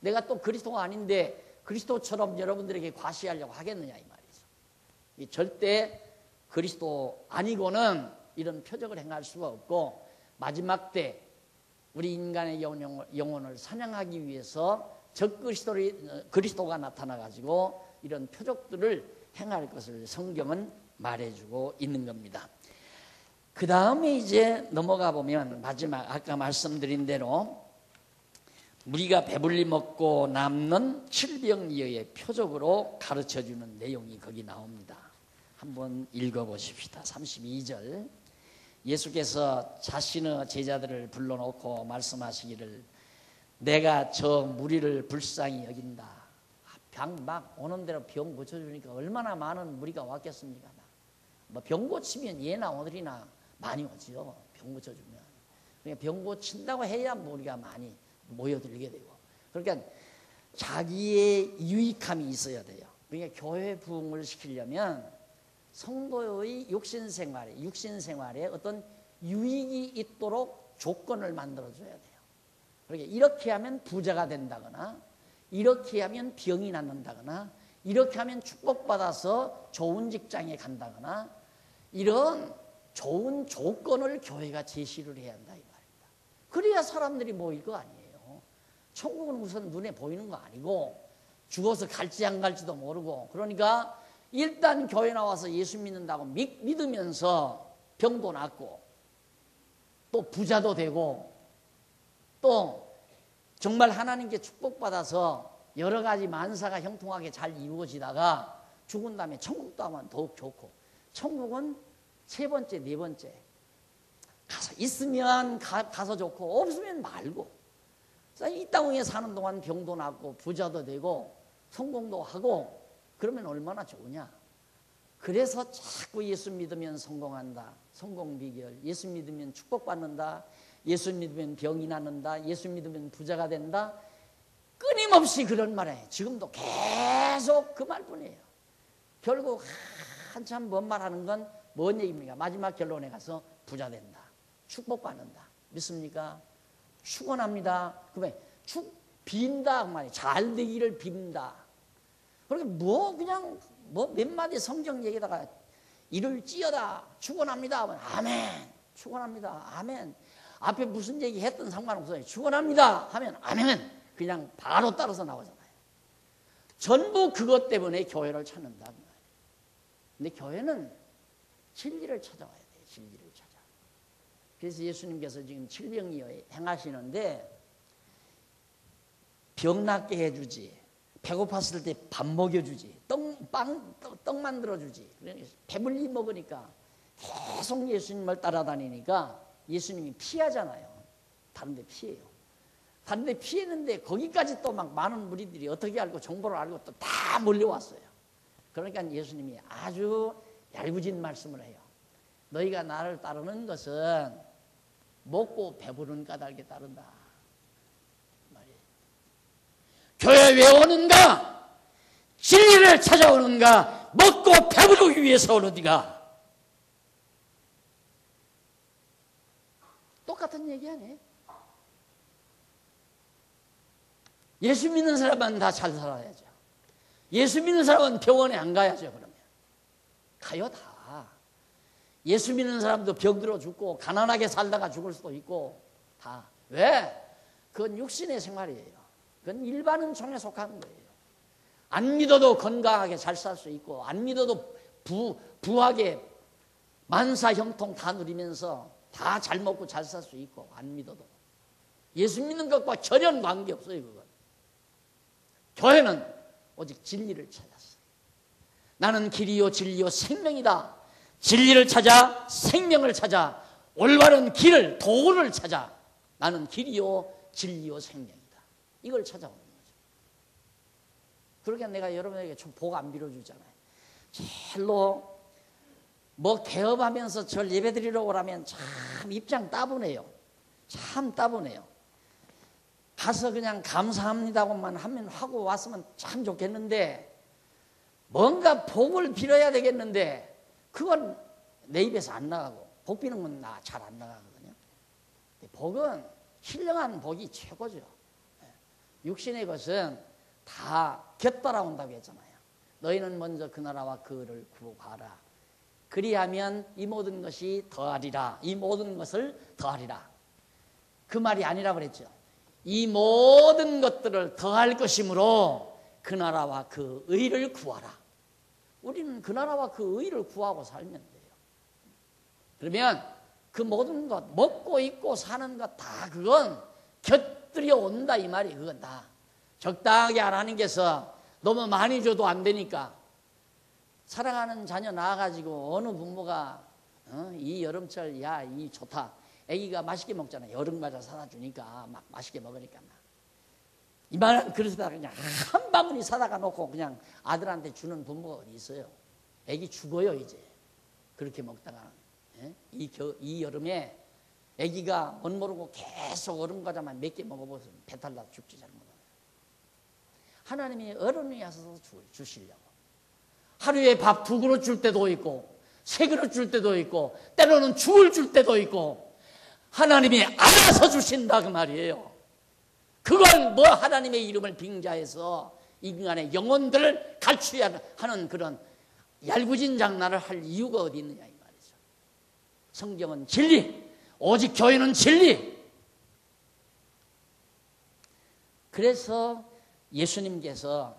내가 또 그리스도가 아닌데 그리스도처럼 여러분들에게 과시하려고 하겠느냐 이 말이죠. 절대 그리스도 아니고는 이런 표적을 행할 수가 없고 마지막 때 우리 인간의 영혼을 사냥하기 위해서 그리스도가 나타나가지고 이런 표적들을 행할 것을 성경은 말해주고 있는 겁니다. 그 다음에 이제 넘어가 보면 마지막 아까 말씀드린 대로 우리가 배불리 먹고 남는 칠병이어의 표적으로 가르쳐주는 내용이 거기 나옵니다. 한번 읽어보십시다. 32절 예수께서 자신의 제자들을 불러놓고 말씀하시기를 내가 저 무리를 불쌍히 여긴다. 병 막 오는 대로 병 고쳐주니까 얼마나 많은 무리가 왔겠습니까? 뭐 병 고치면 예나 오늘이나 많이 오지요. 병 고쳐주면. 그러니까 병 고친다고 해야 무리가 많이 모여들게 되고. 그러니까 자기의 유익함이 있어야 돼요. 그러니까 교회 부흥을 시키려면 성도의 육신 생활에 어떤 유익이 있도록 조건을 만들어줘야 돼요. 그러니까 이렇게 하면 부자가 된다거나 이렇게 하면 병이 낫는다거나 이렇게 하면 축복받아서 좋은 직장에 간다거나 이런 좋은 조건을 교회가 제시를 해야 한다 이 말입니다. 그래야 사람들이 모일 거 아니에요. 천국은 우선 눈에 보이는 거 아니고 죽어서 갈지 안 갈지도 모르고 그러니까 일단 교회 나와서 예수 믿는다고 믿으면서 병도 낫고 또 부자도 되고 또 정말 하나님께 축복받아서 여러 가지 만사가 형통하게 잘 이루어지다가 죽은 다음에 천국도 하면 더욱 좋고 천국은 세 번째, 네 번째 가서 있으면 가서 좋고 없으면 말고 이 땅에 사는 동안 병도 낫고 부자도 되고 성공도 하고 그러면 얼마나 좋으냐. 그래서 자꾸 예수 믿으면 성공한다. 성공 비결. 예수 믿으면 축복받는다. 예수 믿으면 병이 낫는다. 예수 믿으면 부자가 된다. 끊임없이 그런 말에 지금도 계속 그 말뿐이에요. 결국 한참 뭔 말하는 건 뭔 얘기입니까? 마지막 결론에 가서 부자 된다. 축복받는다. 믿습니까? 축원합니다. 그러면 빈다 그 말이에요. 잘 되기를 빈다. 그러니까 그냥 몇 마디 성경 얘기다가 이를 찌어다 축원합니다 하면 아멘 축원합니다 아멘 앞에 무슨 얘기 했든 상관없어요. 축원합니다 하면 아멘 그냥 바로 따라서 나오잖아요. 전부 그것 때문에 교회를 찾는다. 근데 교회는 진리를 찾아와야 돼요. 진리를 찾아. 그래서 예수님께서 지금 질병이 행하시는데 병 낫게 해주지, 배고팠을 때 밥 먹여주지, 떡 만들어주지. 배불리 먹으니까 계속 예수님을 따라다니니까 예수님이 피하잖아요. 다른 데 피해요. 다른 데 피했는데 거기까지 또 막 많은 무리들이 어떻게 알고 정보를 알고 또 다 몰려왔어요. 그러니까 예수님이 아주 얄궂은 말씀을 해요. 너희가 나를 따르는 것은 먹고 배부른 까닭에 따른다. 말이에요. 교회 왜 오는가? 진리를 찾아오는가? 먹고 배부르기 위해서 오는가? 똑같은 얘기 아니에요? 예수 믿는 사람은 다 잘 살아야죠. 예수 믿는 사람은 병원에 안 가야죠. 그러면 가요 다. 예수 믿는 사람도 병들어 죽고 가난하게 살다가 죽을 수도 있고 다. 왜? 그건 육신의 생활이에요. 그건 일반은 종에 속하는 거예요. 안 믿어도 건강하게 잘 살 수 있고 안 믿어도 부하게 만사 형통 다 누리면서 다 잘 먹고 잘 살 수 있고 안 믿어도. 예수 믿는 것과 전혀 관계없어요. 그건. 교회는 오직 진리를 찾았어요. 나는 길이요 진리요 생명이다. 진리를 찾아 생명을 찾아 올바른 길을 도를 찾아 나는 길이요 진리요 생명이다. 이걸 찾아오는 거죠. 그러니까 내가 여러분에게 좀 복 안 빌어주잖아요. 제일로 뭐 개업하면서 절 예배드리러 오라면 참 입장 따분해요. 참 따분해요. 가서 그냥 감사합니다고만 하고 왔으면 참 좋겠는데 뭔가 복을 빌어야 되겠는데 그건 내 입에서 안 나가고 복 비는 건 나 잘 안 나가거든요. 복은 신령한 복이 최고죠. 육신의 것은 다 곁따라온다고 했잖아요. 너희는 먼저 그 나라와 그를 구하라. 그리하면 이 모든 것이 더하리라. 이 모든 것을 더하리라. 그 말이 아니라 그랬죠. 이 모든 것들을 더할 것이므로 그 나라와 그 의를 구하라. 우리는 그 나라와 그 의를 구하고 살면 돼요. 그러면 그 모든 것, 먹고 입고 사는 것 다 그건 곁들여 온다 이 말이. 그건 다 적당하게 하나님께서 너무 많이 줘도 안 되니까. 사랑하는 자녀 낳아가지고 어느 부모가 이 여름철 야 이 좋다. 애기가 맛있게 먹잖아요. 여름 과자 사다 주니까 막 맛있게 먹으니까 막 이만한 그릇에다가 그냥 한 바구니 사다가 놓고 그냥 아들한테 주는 부모가 어디 있어요? 애기 죽어요 이제. 그렇게 먹다가 이 여름에 애기가 멋 모르고 계속 얼음 과자만 몇 개 먹어봐서 배탈 나서 죽지 잘못하면. 하나님이 어른이 와서 주시려고. 하루에 밥 2그릇 줄 때도 있고 3그릇 줄 때도 있고 때로는 죽을 줄 때도 있고 하나님이 알아서 주신다 그 말이에요. 그걸 뭐 하나님의 이름을 빙자해서 인간의 영혼들을 갈취해야 하는 그런 얄궂은 장난을 할 이유가 어디 있느냐 이 말이죠. 성경은 진리, 오직 교회는 진리. 그래서 예수님께서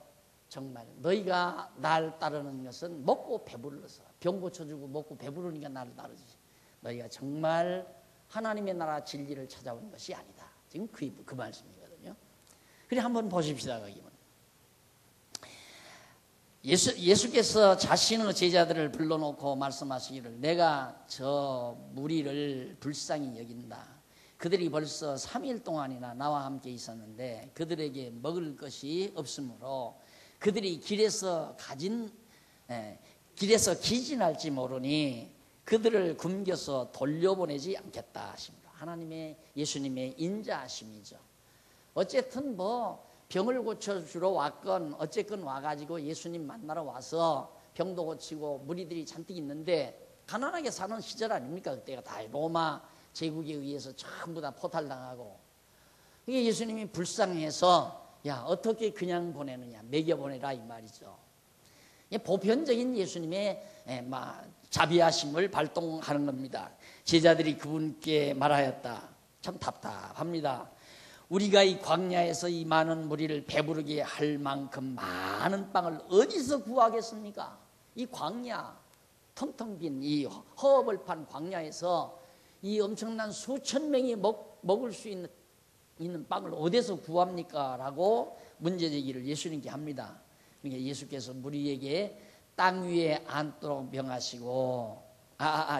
정말 너희가 날 따르는 것은 먹고 배불러서 병 고쳐주고 먹고 배부르니까 나를 따르지. 너희가 정말 하나님의 나라 진리를 찾아온 것이 아니다. 지금 그 말씀이거든요. 그래 한번 보십시다. 거기 예수께서 자신의 제자들을 불러놓고 말씀하시기를 내가 저 무리를 불쌍히 여긴다. 그들이 벌써 3일 동안이나 나와 함께 있었는데 그들에게 먹을 것이 없으므로 그들이 길에서 기진할지 모르니 그들을 굶겨서 돌려보내지 않겠다 하십니다. 하나님의 예수님의 인자하심이죠. 어쨌든 뭐 병을 고쳐주러 왔건 어쨌건 와가지고 예수님 만나러 와서 병도 고치고 무리들이 잔뜩 있는데 가난하게 사는 시절 아닙니까? 그때가 다 로마 제국에 의해서 전부 다 포탈당하고 이게 예수님이 불쌍해서 야 어떻게 그냥 보내느냐 먹여보내라 이 말이죠. 보편적인 예수님의 자비하심을 발동하는 겁니다. 제자들이 그분께 말하였다. 참 답답합니다. 우리가 이 광야에서 이 많은 무리를 배부르게 할 만큼 많은 빵을 어디서 구하겠습니까? 이 광야 텅텅 빈 이 허허벌판 광야에서 이 엄청난 수천 명이 먹을 수 있는 빵을 어디서 구합니까? 라고 문제제기를 예수님께 합니다. 그러니까 예수께서 무리에게 땅 위에 앉도록 명하시고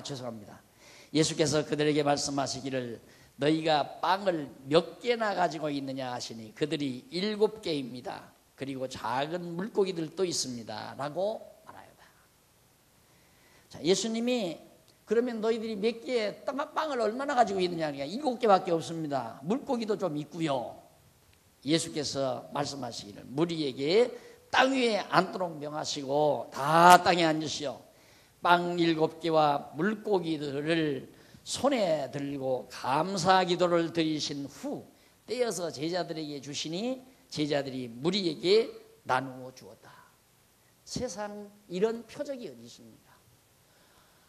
죄송합니다. 예수께서 그들에게 말씀하시기를 너희가 빵을 몇 개나 가지고 있느냐 하시니 그들이 7개입니다. 그리고 작은 물고기들도 있습니다. 라고 말하였다. 자, 예수님이 그러면 너희들이 몇 개의 빵을 얼마나 가지고 있느냐? 7개밖에 없습니다. 물고기도 좀 있고요. 예수께서 말씀하시기를 무리에게 땅 위에 앉도록 명하시고 다 땅에 앉으시오. 빵 7개와 물고기들을 손에 들고 감사 기도를 드리신 후 떼어서 제자들에게 주시니 제자들이 무리에게 나누어 주었다. 세상 이런 표적이 어디 있습니까?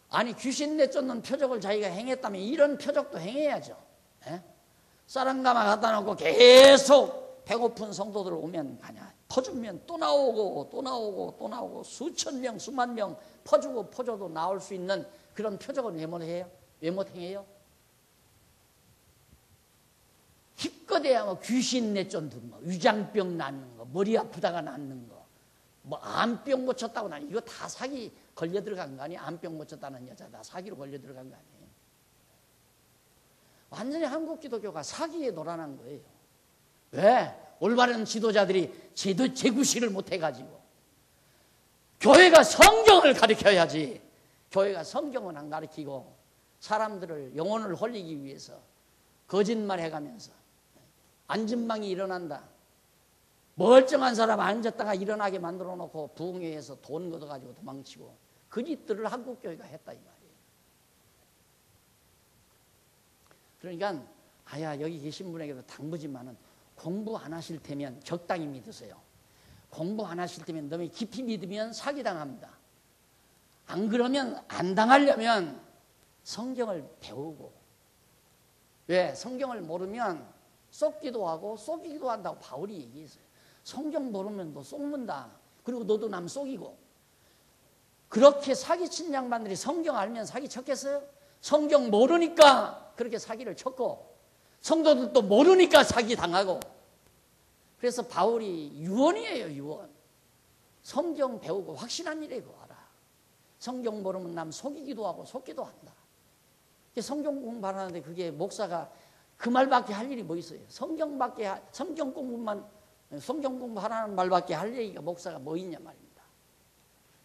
아니 귀신 내쫓는 표적을 자기가 행했다면 이런 표적도 행해야죠. 에? 쌀한가마 갖다 놓고 계속 배고픈 성도들 오면 가냐 퍼주면 또 나오고 또 나오고 또 나오고 수천 명 수만 명 퍼주고 퍼줘도 나올 수 있는 그런 표적은 왜 못해요? 왜 못행해요? 기껏해야 뭐 귀신 내쫓는 거, 위장병 낫는 거, 머리 아프다가 낫는 거, 뭐 암병 고쳤다고 나 이거 다 사기 걸려 들어간 거 아니에요? 암병 고쳤다는 여자 다 사기로 걸려 들어간 거 아니에요? 완전히 한국 기독교가 사기에 놀아난 거예요. 왜? 올바른 지도자들이 제구실을 못 해가지고 교회가 성경을 가르쳐야지. 교회가 성경은 안 가르치고 사람들을 영혼을 홀리기 위해서 거짓말 해가면서 안전망이 일어난다. 멀쩡한 사람 앉았다가 일어나게 만들어 놓고 부흥회에서 돈 걷어가지고 도망치고 그 짓들을 한국교회가 했다 이 말이에요. 그러니까 여기 계신 분에게도 당부지만은 공부 안 하실 테면 적당히 믿으세요. 공부 안 하실 테면 너무 깊이 믿으면 사기당합니다. 안 그러면 안 당하려면 성경을 배우고 왜? 성경을 모르면 속기도 하고 속이기도 한다고 바울이 얘기했어요. 성경 모르면 너 속는다. 그리고 너도 남 속이고. 그렇게 사기친 양반들이 성경 알면 사기 쳤겠어요? 성경 모르니까 그렇게 사기를 쳤고 성도들도 모르니까 사기 당하고. 그래서 바울이 유언이에요. 유언. 성경 배우고 확실한 일에 그거라. 성경 모르면 남 속이기도 하고 속기도 한다. 성경 공부하는데 그게 목사가 그 말밖에 할 일이 뭐 있어요? 성경 공부하라는 말밖에 할 얘기가 목사가 뭐 있냐 말입니다.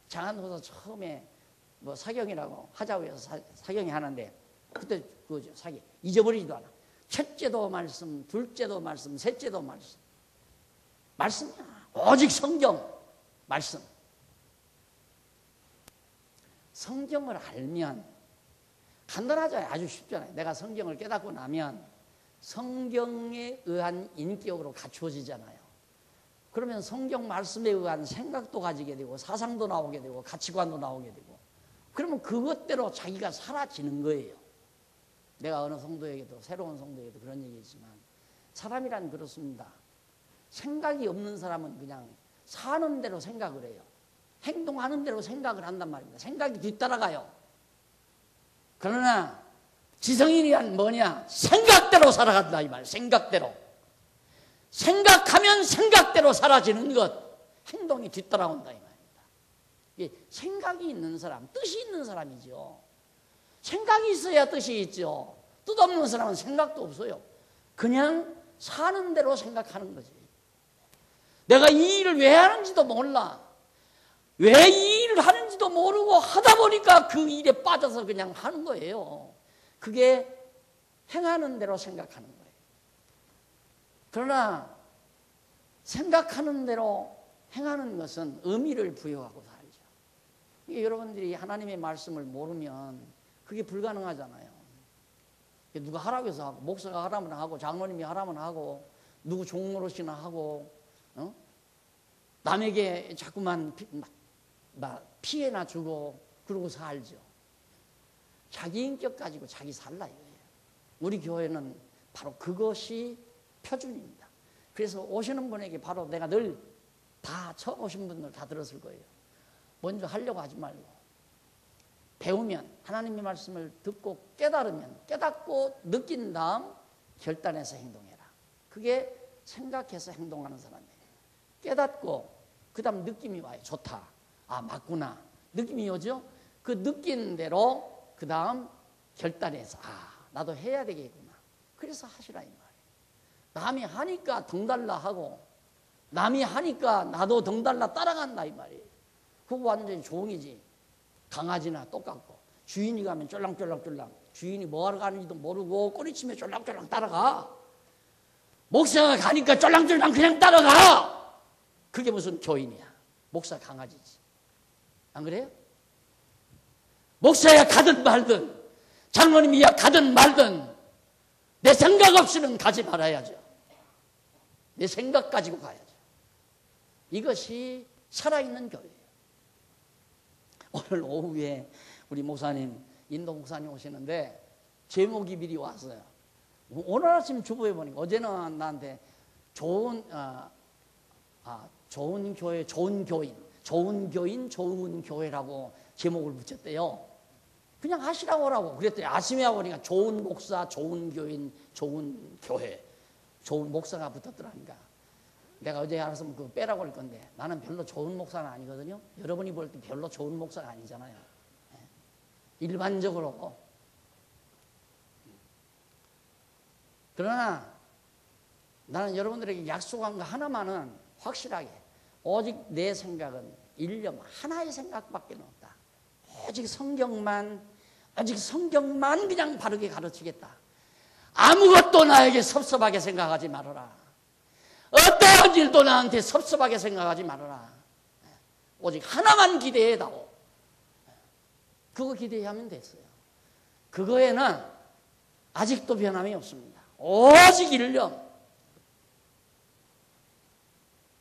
장안도서 처음에 뭐 사경이라고 하자고 해서 사경이 하는데 그때 그거죠. 사경 잊어버리지도 않아. 첫째도 말씀, 둘째도 말씀, 셋째도 말씀. 말씀이야. 오직 성경 말씀. 성경을 알면 간단하죠. 아주 쉽잖아요. 내가 성경을 깨닫고 나면 성경에 의한 인격으로 갖추어지잖아요. 그러면 성경 말씀에 의한 생각도 가지게 되고 사상도 나오게 되고 가치관도 나오게 되고 그러면 그것대로 자기가 사라지는 거예요. 내가 어느 성도에게도 새로운 성도에게도 그런 얘기지만 사람이란 그렇습니다. 생각이 없는 사람은 그냥 사는 대로 생각을 해요. 행동하는 대로 생각을 한단 말입니다. 생각이 뒤따라가요. 그러나 지성인이란 뭐냐? 생각대로 살아간다 이 말. 생각대로. 생각하면 생각대로 사라지는 것. 행동이 뒤따라온다 이 말입니다. 이게 생각이 있는 사람, 뜻이 있는 사람이죠. 생각이 있어야 뜻이 있죠. 뜻 없는 사람은 생각도 없어요. 그냥 사는 대로 생각하는 거지. 내가 이 일을 왜 하는지도 몰라. 왜 이 일을 하는지도 모르고 하다 보니까 그 일에 빠져서 그냥 하는 거예요. 그게 행하는 대로 생각하는 거예요. 그러나 생각하는 대로 행하는 것은 의미를 부여하고 살죠. 여러분들이 하나님의 말씀을 모르면 그게 불가능하잖아요. 누가 하라고 해서 하고 목사가 하라면 하고 장로님이 하라면 하고 누구 종로로시나 하고 남에게 자꾸만 피해나 주고 그러고 살죠. 자기 인격 가지고 자기 살라 이거예요. 우리 교회는 바로 그것이 표준입니다. 그래서 오시는 분에게 바로 내가 늘 다 처음 오신 분들 다 들었을 거예요. 먼저 하려고 하지 말고 배우면, 하나님의 말씀을 듣고 깨달으면, 깨닫고 느낀 다음 결단해서 행동해라. 그게 생각해서 행동하는 사람이에요. 깨닫고 그 다음 느낌이 와요. 좋다. 아, 맞구나. 느낌이 오죠? 그 느낀 대로 그 다음 결단해서 아, 나도 해야 되겠구나. 그래서 하시라 이 말이에요. 남이 하니까 덩달라 하고 남이 하니까 나도 덩달라 따라간다 이 말이에요. 그거 완전히 종이지. 강아지나 똑같고 주인이 가면 쫄랑쫄랑쫄랑 주인이 뭐하러 가는지도 모르고 꼬리치며 쫄랑쫄랑 따라가. 목사가 가니까 쫄랑쫄랑 그냥 따라가. 그게 무슨 교인이야. 목사 강아지지. 안 그래요? 목사야 가든 말든 장로님이야 가든 말든 내 생각 없이는 가지 말아야죠. 내 생각 가지고 가야죠. 이것이 살아있는 교회예요. 오늘 오후에 우리 목사님, 인도 목사님 오시는데 제목이 미리 왔어요. 오늘 아침 주부해 보니까 어제는 나한테 좋은 교회, 좋은 교인, 좋은 교인, 좋은 교회라고 제목을 붙였대요. 그냥 하시라고 하라고 그랬더니 아침에 와보니까 좋은 목사, 좋은 교인, 좋은 교회, 좋은 목사가 붙었더라니까. 내가 어제 알았으면 그거 빼라고 할 건데 나는 별로 좋은 목사는 아니거든요. 여러분이 볼 때 별로 좋은 목사가 아니잖아요. 일반적으로. 그러나 나는 여러분들에게 약속한 거 하나만은 확실하게 오직 내 생각은 일념 하나의 생각밖에 없다. 오직 성경만 그냥 바르게 가르치겠다. 아무것도 나에게 섭섭하게 생각하지 말아라. 어떠한 일도 나한테 섭섭하게 생각하지 말아라. 오직 하나만 기대해다오. 그거 기대하면 됐어요. 그거에는 아직도 변함이 없습니다. 오직 일념.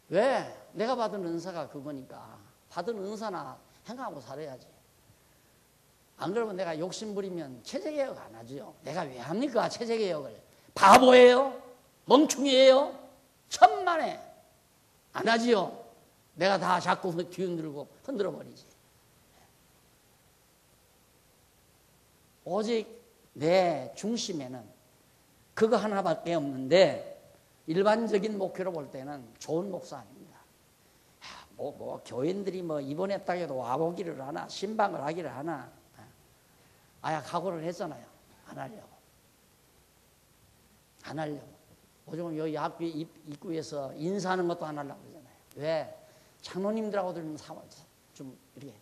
왜? 내가 받은 은사가 그거니까 받은 은사나 행하고 살아야지. 안 그러면 내가 욕심부리면 체제개혁 안 하죠. 내가 왜 합니까? 체제개혁을. 바보예요? 멍충이에요? 천만에 안 하지요. 내가 다 자꾸 뒤흔들고 흔들어버리지. 오직 내 중심에는 그거 하나밖에 없는데 일반적인 목회로 볼 때는 좋은 목사 아닙니다. 교인들이 입원했다 해도 와보기를 하나 신방을 하기를 하나 아야 각오를 했잖아요. 안 하려고. 요즘 여기 앞 입구에서 인사하는 것도 안 하려고 그러잖아요. 왜? 장로님들하고도 좀 이렇게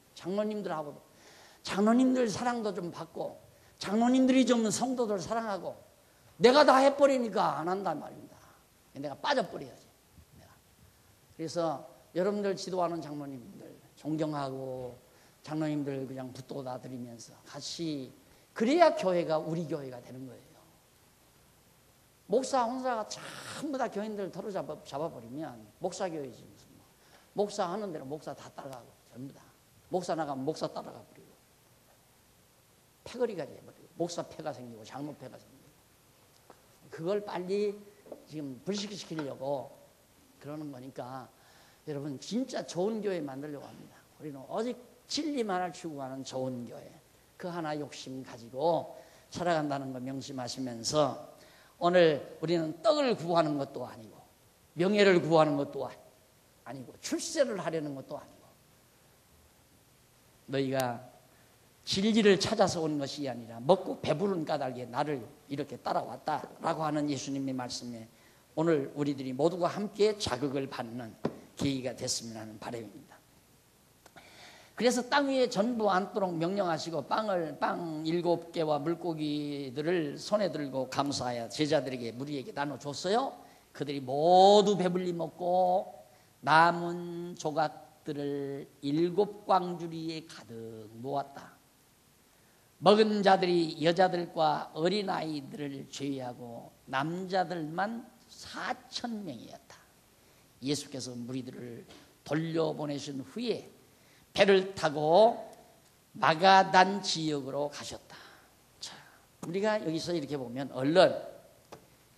장로님들 사랑도 좀 받고 장로님들이 좀 성도들 사랑하고 내가 다 해버리니까 안 한단 말입니다. 내가 빠져버려야지. 그래서 여러분들 지도하는 장로님들 존경하고 장로님들 그냥 붙도다 드리면서 같이 그래야 교회가 우리 교회가 되는 거예요. 목사 혼사가 전부 다 교인들 털어 잡아버리면 목사 교회지 무슨 목사 하는 대로 목사 다 따라가고 전부 다 목사 나가면 목사 따라가 버리고 패거리가 돼버리고 목사 패가 생기고 장로 패가 생기고 그걸 빨리 지금 불식시키려고 그러는 거니까 여러분 진짜 좋은 교회 만들려고 합니다. 우리는 오직 진리만을 추구하는 좋은 교회 그 하나 욕심 가지고 살아간다는 거 명심하시면서 오늘 우리는 떡을 구하는 것도 아니고 명예를 구하는 것도 아니고 출세를 하려는 것도 아니고 너희가 진리를 찾아서 온 것이 아니라 먹고 배부른 까닭에 나를 이렇게 따라왔다라고 하는 예수님의 말씀에 오늘 우리들이 모두가 함께 자극을 받는 계기가 됐으면 하는 바람입니다. 그래서 땅 위에 전부 앉도록 명령하시고 빵 7개와 물고기들을 손에 들고 감사하여 제자들에게 무리에게 나눠줬어요. 그들이 모두 배불리 먹고 남은 조각들을 7광주리에 가득 놓았다. 먹은 자들이 여자들과 어린아이들을 제외하고 남자들만 4,000명이었다. 예수께서 무리들을 돌려보내신 후에 배를 타고 마가단 지역으로 가셨다. 자, 우리가 여기서 이렇게 보면 얼른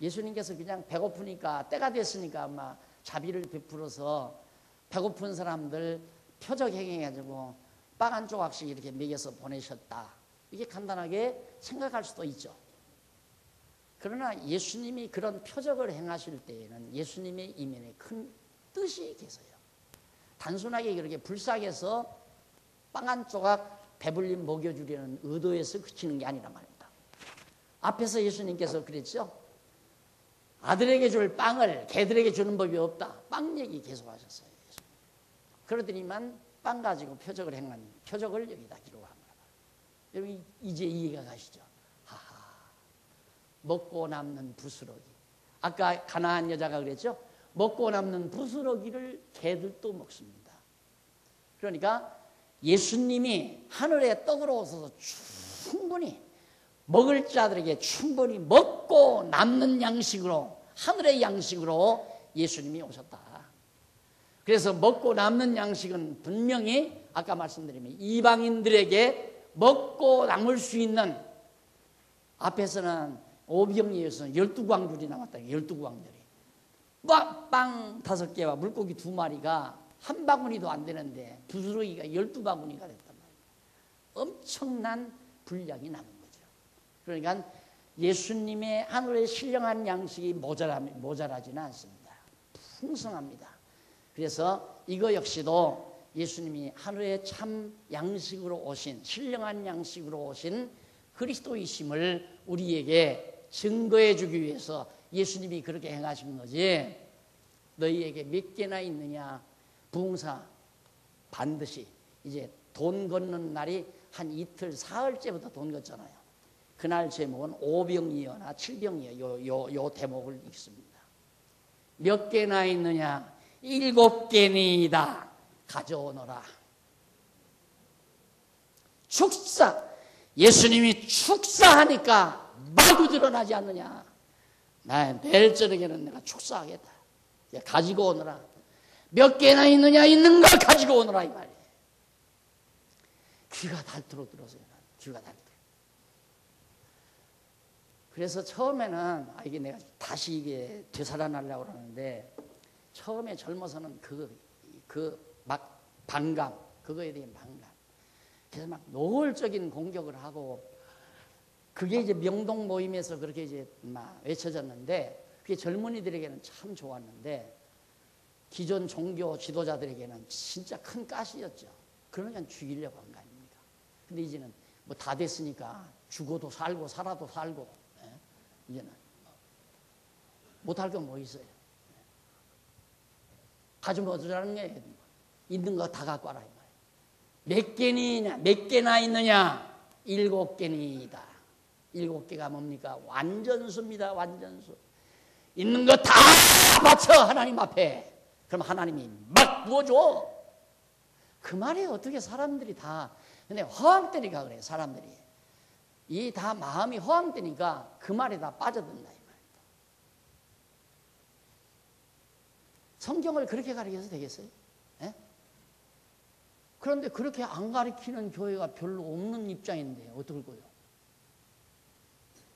예수님께서 그냥 배고프니까 때가 됐으니까 아마 자비를 베풀어서 배고픈 사람들 표적행해가지고 빵 한 조각씩 이렇게 먹여서 보내셨다. 이게 간단하게 생각할 수도 있죠. 그러나 예수님이 그런 표적을 행하실 때에는 예수님의 이면에 큰 뜻이 계세요. 단순하게 그렇게 불쌍해서 빵 한 조각 배불리 먹여주려는 의도에서 그치는 게 아니란 말입니다. 앞에서 예수님께서 그랬죠. 아들에게 줄 빵을 개들에게 주는 법이 없다. 빵 얘기 계속 하셨어요. 그러더니만 빵 가지고 표적을 행한 표적을 여기다 기록한 거라. 여러분 이제 이해가 가시죠? 하하. 먹고 남는 부스러기. 아까 가나안 여자가 그랬죠? 먹고 남는 부스러기를 개들도 먹습니다. 그러니까 예수님이 하늘에 떡으로 오셔서 충분히 먹을 자들에게 충분히 먹고 남는 양식으로 하늘의 양식으로 예수님이 오셨다. 그래서 먹고 남는 양식은 분명히 아까 말씀드린 이방인들에게 먹고 남을 수 있는 앞에서는 오병이어서 12광줄이 남았다. 12광줄이. 빵 5개와 물고기 2마리가 한 바구니도 안 되는데 부스러기가 12바구니가 됐단 말이에요. 엄청난 분량이 남은 거죠. 그러니까 예수님의 하늘에 신령한 양식이 모자라지는 않습니다. 풍성합니다. 그래서 이거 역시도 예수님이 하늘에 참 양식으로 오신 신령한 양식으로 오신 그리스도이심을 우리에게 증거해 주기 위해서 예수님이 그렇게 행하신 거지. 너희에게 몇 개나 있느냐. 부흥사 반드시 이제 돈 걷는 날이 한 이틀 사흘째부터 돈 걷잖아요. 그날 제목은 오병이어나 칠병이어 요 대목을 읽습니다. 몇 개나 있느냐. 7개니이다. 가져오너라. 축사. 예수님이 축사하니까 마구 드러나지 않느냐. 내일 저녁에는 내가 축사하겠다. 가지고 오너라. 몇 개나 있느냐. 있는 걸 가지고 오너라 이 말이에요. 귀가 닳도록 들었어요. 귀가 닳도록. 그래서 처음에는 이게 내가 다시 이게 되살아나려고 그러는데 처음에 젊어서는 막 반감, 그거에 대한 반감. 그래서 막 노골적인 공격을 하고 그게 이제 명동 모임에서 그렇게 이제 막 외쳐졌는데 그게 젊은이들에게는 참 좋았는데 기존 종교 지도자들에게는 진짜 큰 가시였죠. 그러니까 죽이려고 한 거 아닙니까? 근데 이제는 뭐 다 됐으니까 죽어도 살고 살아도 살고 이제는 못할 건 뭐 있어요? 가지면 어쩌라는 거예요? 있는 거 다 갖고 와라. 몇 개니냐? 몇 개나 있느냐? 7개니이다. 7개가 뭡니까? 완전수입니다. 완전수. 있는 거 다 바쳐 하나님 앞에. 그럼 하나님이 막 부어줘. 그 말에 어떻게 사람들이 다 근데 허황되니까 그래요. 사람들이. 이 다 마음이 허황되니까 그 말에 다 빠져든다 이 말입니다. 성경을 그렇게 가르쳐서 되겠어요? 예? 그런데 그렇게 안 가르치는 교회가 별로 없는 입장인데 어떨 거예요?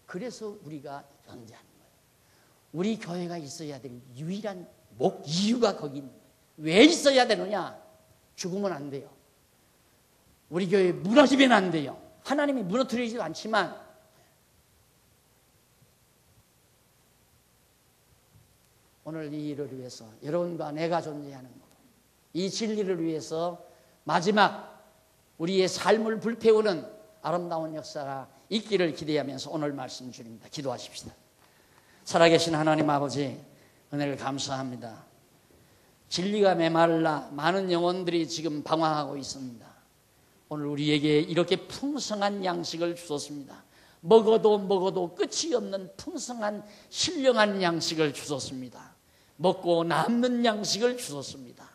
그래서 우리가 존재하는 거예요. 우리 교회가 있어야 될 유일한 이유가 거기 있는 거예요. 왜 있어야 되느냐? 죽으면 안 돼요. 우리 교회 무너지면 안 돼요. 하나님이 무너뜨리지도 않지만 오늘 이 일을 위해서 여러분과 내가 존재하는 것, 이 진리를 위해서 마지막 우리의 삶을 불태우는 아름다운 역사가 있기를 기대하면서 오늘 말씀 드립니다. 기도하십시다. 살아계신 하나님 아버지, 은혜를 감사합니다. 진리가 메말라 많은 영혼들이 지금 방황하고 있습니다. 오늘 우리에게 이렇게 풍성한 양식을 주셨습니다. 먹어도 끝이 없는 풍성한 신령한 양식을 주셨습니다. 먹고 남는 양식을 주셨습니다.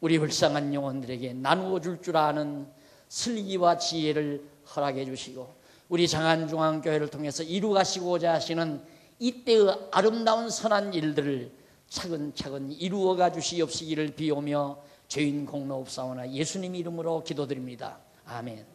우리 불쌍한 영혼들에게 나누어 줄 줄 아는 슬기와 지혜를 허락해 주시고 우리 장안중앙교회를 통해서 이루가시고자 하시는 이때의 아름다운 선한 일들을 차근차근 이루어가 주시옵시기를 비오며 죄인 공로옵사오나 예수님 이름으로 기도드립니다. 아멘.